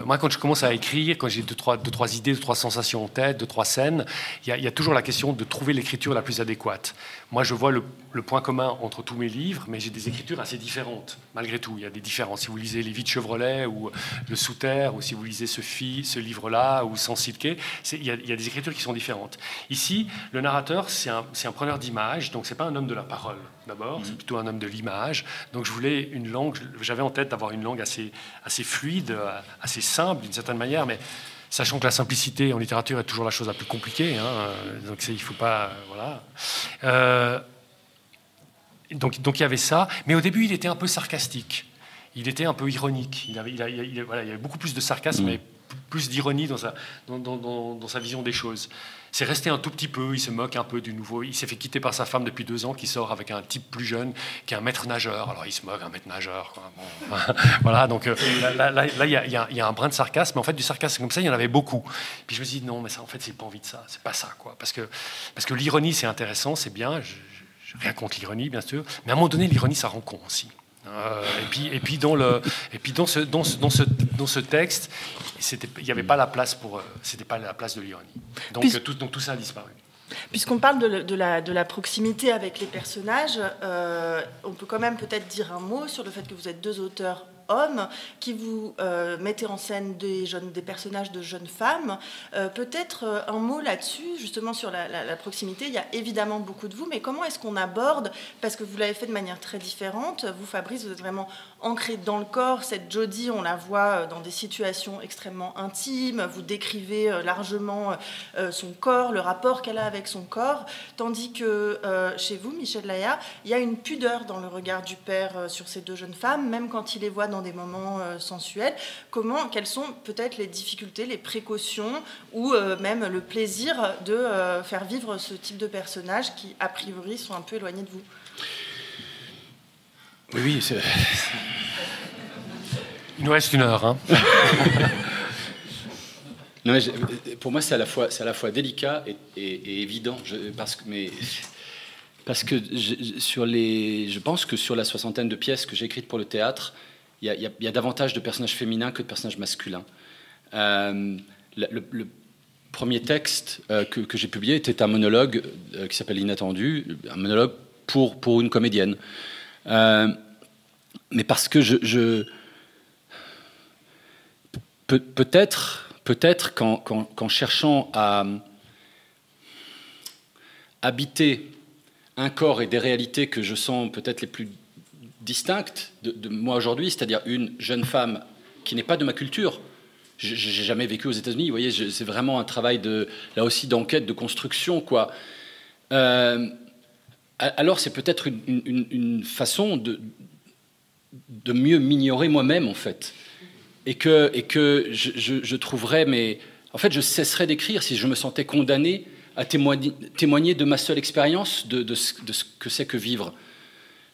moi, quand je commence à écrire, quand j'ai deux, trois idées, 2-3 sensations en tête, 2-3 scènes, il y a toujours la question de trouver l'écriture la plus adéquate. Moi, je vois le point commun entre tous mes livres, mais j'ai des écritures assez différentes, malgré tout. Il y a des différences. Si vous lisez Les Vies de Chevrolet ou Le Sous-Terre, ou si vous lisez ce livre-là, ou Sans Silke, il y a des écritures qui sont différentes. Ici, le narrateur, c'est un preneur d'images, donc c'est pas un homme de la parole d'abord, c'est plutôt un homme de l'image. Donc je voulais une langue, j'avais en tête d'avoir une langue assez fluide, assez simple d'une certaine manière, mais sachant que la simplicité en littérature est toujours la chose la plus compliquée, hein, donc il faut pas, voilà. Donc il y avait ça, mais au début il était un peu sarcastique, il était un peu ironique, il y avait beaucoup plus de sarcasme, mais plus d'ironie dans sa vision des choses. C'est resté un tout petit peu, il se moque un peu du nouveau. Il s'est fait quitter par sa femme depuis 2 ans, qui sort avec un type plus jeune, qui est un maître nageur. Alors il se moque, un maître nageur, quoi. Bon. Voilà, donc là il y a un brin de sarcasme, mais en fait du sarcasme comme ça, il y en avait beaucoup. Puis je me suis dit non, mais ça, en fait, c'est pas envie de ça, c'est pas ça, quoi. Parce que l'ironie, c'est intéressant, c'est bien, je rien contre l'ironie, bien sûr, mais à un moment donné, l'ironie, ça rend con aussi. Et puis dans ce texte, il n'y avait pas la place c'était pas la place de l'ironie. Donc tout ça a disparu.
Puisqu'on parle de la proximité avec les personnages, on peut quand même peut-être dire un mot sur le fait que vous êtes 2 auteurs hommes qui vous mettez en scène des personnages de jeunes femmes. Peut-être un mot là-dessus, justement sur la proximité. Il y a évidemment beaucoup de vous, mais comment est-ce qu'on aborde, parce que vous l'avez fait de manière très différente, vous Fabrice, vous êtes vraiment ancré dans le corps. Cette Jodie, on la voit dans des situations extrêmement intimes, vous décrivez largement son corps, le rapport qu'elle a avec son corps, tandis que chez vous, Michel Laya, il y a une pudeur dans le regard du père sur ces 2 jeunes femmes, même quand il les voit dans des moments sensuels. Quelles sont peut-être les difficultés, les précautions ou même le plaisir de faire vivre ce type de personnages qui, a priori, sont un peu éloignés de vous?
Oui, il nous reste 1 heure. Hein.
Non, mais pour moi, c'est à la fois délicat et évident, parce que je pense que sur la 60aine de pièces que j'ai écrites pour le théâtre, il y a davantage de personnages féminins que de personnages masculins. Le premier texte que j'ai publié était un monologue qui s'appelle Inattendu, un monologue pour une comédienne. Mais parce que peut-être qu'en cherchant à habiter un corps et des réalités que je sens peut-être les plus distinctes de moi aujourd'hui, c'est-à-dire une jeune femme qui n'est pas de ma culture. J'ai jamais vécu aux États-Unis, vous voyez, c'est vraiment un travail là aussi d'enquête, de construction, quoi. Alors c'est peut-être une façon de mieux m'ignorer moi-même, en fait, et que je trouverais, mais en fait je cesserais d'écrire si je me sentais condamné à témoigner de ma seule expérience de ce que c'est que vivre.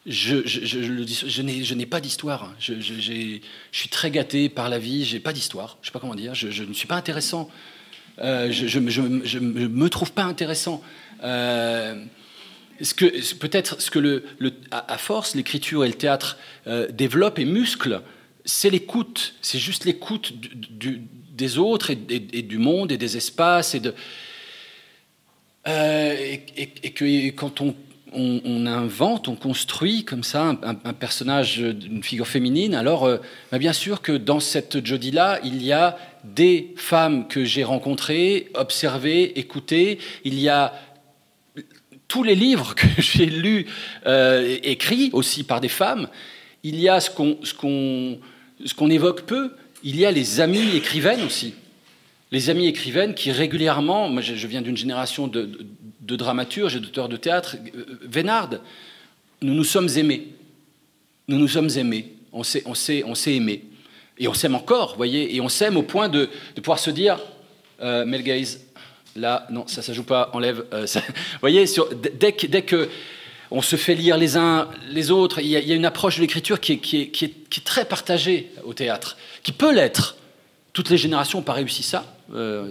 Je n'ai pas d'histoire. Je suis très gâté par la vie. J'ai pas d'histoire. Je sais pas comment dire. Je ne suis pas intéressant. Je me trouve pas intéressant. Peut-être ce que à force l'écriture et le théâtre développent et musclent, c'est l'écoute. C'est juste l'écoute des autres et du monde et des espaces et que quand on invente, on construit comme ça un personnage, une figure féminine, alors bien sûr que dans cette Jodie-là, il y a des femmes que j'ai rencontrées, observées, écoutées, il y a tous les livres que j'ai lus, écrits aussi par des femmes, il y a ce qu'on évoque peu, il y a les amies écrivaines aussi. Les amies écrivaines qui régulièrement, moi je viens d'une génération de dramaturges et d'auteurs de théâtre, Vénard, nous nous sommes aimés. Nous nous sommes aimés. On s'est aimé. Et on s'aime encore, vous voyez. Et on s'aime au point de pouvoir se dire, male gaze, là, non, ça joue pas, enlève. Vous voyez, dès que on se fait lire les uns les autres, il y a une approche de l'écriture qui est très partagée au théâtre, qui peut l'être. Toutes les générations n'ont pas réussi ça.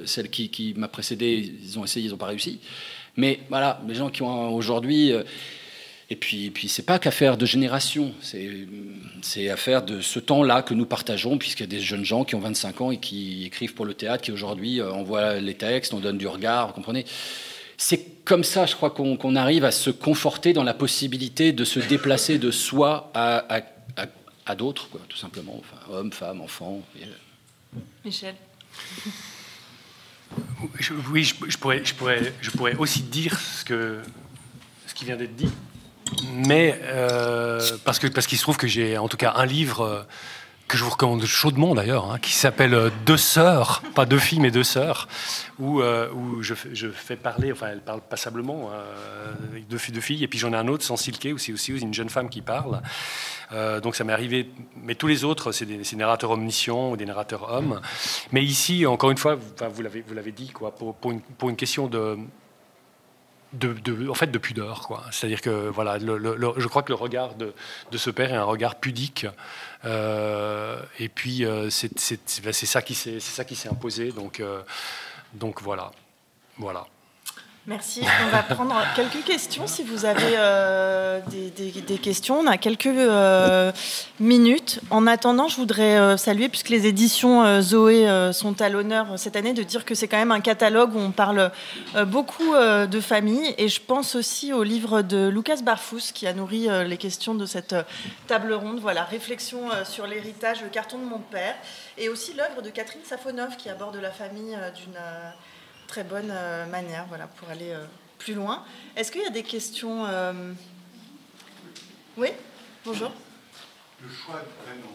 Celle qui m'a précédé, ils ont essayé, ils n'ont pas réussi. Mais voilà, les gens qui ont aujourd'hui... et puis c'est pas qu'affaire de génération, c'est affaire de ce temps-là que nous partageons, puisqu'il y a des jeunes gens qui ont 25 ans et qui écrivent pour le théâtre, qui aujourd'hui envoient les textes, on donne du regard, vous comprenez ? C'est comme ça, je crois, qu'on arrive à se conforter dans la possibilité de se déplacer de soi à d'autres, quoi, tout simplement. Enfin, hommes, femmes, enfants.
Michel.
Je pourrais aussi dire ce qui vient d'être dit, mais parce qu'il se trouve que j'ai en tout cas un livre que je vous recommande chaudement d'ailleurs, qui s'appelle Deux sœurs, pas deux filles mais deux sœurs, où je fais parler, enfin elles parlent passablement, avec deux filles, et puis j'en ai un autre, Sans Silké, où c'est aussi une jeune femme qui parle. Donc ça m'est arrivé, mais tous les autres, c'est des narrateurs omniscients ou des narrateurs hommes. Mais ici, encore une fois, vous l'avez dit, quoi, pour une question en fait, de pudeur, quoi. C'est-à-dire que voilà, je crois que le regard de ce père est un regard pudique, et puis c'est ça qui s'est imposé. Donc voilà.
Merci. On va prendre quelques questions si vous avez des questions. On a quelques minutes. En attendant, je voudrais saluer, puisque les éditions Zoé sont à l'honneur cette année, de dire que c'est quand même un catalogue où on parle beaucoup de famille. Et je pense aussi au livre de Lucas Barfus qui a nourri les questions de cette table ronde. Voilà, réflexion sur l'héritage, le carton de mon père. Et aussi l'œuvre de Catherine Safonov qui aborde la famille d'une... très bonne manière, voilà, pour aller plus loin. Est-ce qu'il y a des questions Oui, bonjour.
Le choix de prénom,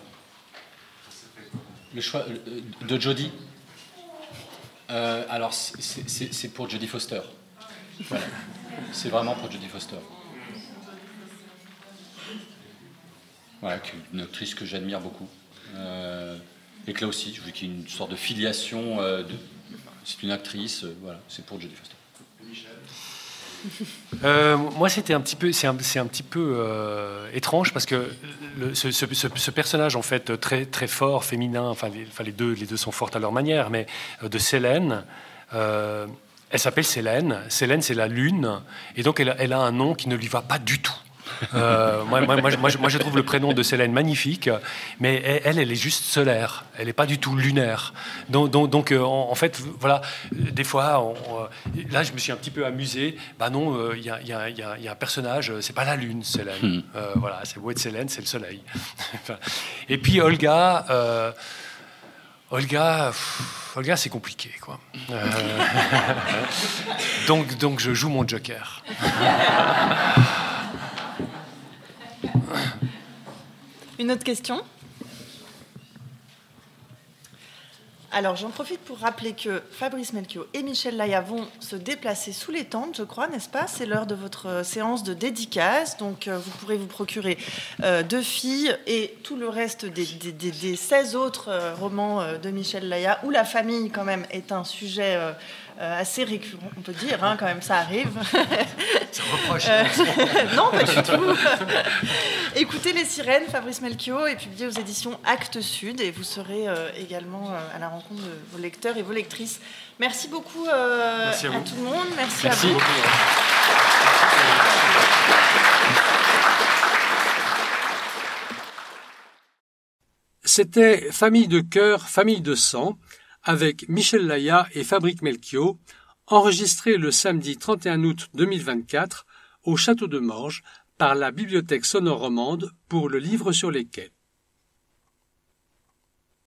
ça fait quoi ?
Le choix de Jodie. Alors, c'est pour Jodie Foster. Voilà. C'est vraiment pour Jodie Foster. Voilà, une actrice que j'admire beaucoup. Et que là aussi, je veux qu'il y ait une sorte de filiation c'est une actrice, voilà, c'est pour Jodie Foster.
Moi, c'est un petit peu étrange parce que ce personnage en fait très très fort, féminin, enfin les deux sont fortes à leur manière, mais de Célène. Elle s'appelle Célène. Célène, c'est la lune, et donc elle a un nom qui ne lui va pas du tout. Moi, je trouve le prénom de Célène magnifique, mais elle est juste solaire. Elle n'est pas du tout lunaire. Donc en fait, voilà, des fois, là, je me suis un petit peu amusé. Bah non, il y a un personnage, c'est pas la lune, Célène. Voilà, c'est beau être Célène, c'est le soleil. Et puis Olga, c'est compliqué, quoi. Donc je joue mon joker.
Une autre question ? Alors, j'en profite pour rappeler que Fabrice Melchior et Michel Laya vont se déplacer sous les tentes, je crois, n'est-ce pas ? C'est l'heure de votre séance de dédicace. Donc, vous pourrez vous procurer deux filles et tout le reste des 16 autres romans de Michel Laya, où la famille, quand même, est un sujet assez récurrent, on peut dire, quand même, ça arrive.
Ça reproche.
Non, pas du tout. Écoutez Les Sirènes, Fabrice Melchior, est publié aux éditions Actes Sud, et vous serez également à la rencontre de vos lecteurs et vos lectrices. Merci beaucoup à tout le monde. Merci. À vous.
C'était Famille de cœur, famille de sang, avec Michel Laya et Fabrice Melchior, enregistré le samedi 31 août 2024 au Château de Morges par la Bibliothèque sonore romande pour le livre sur les quais.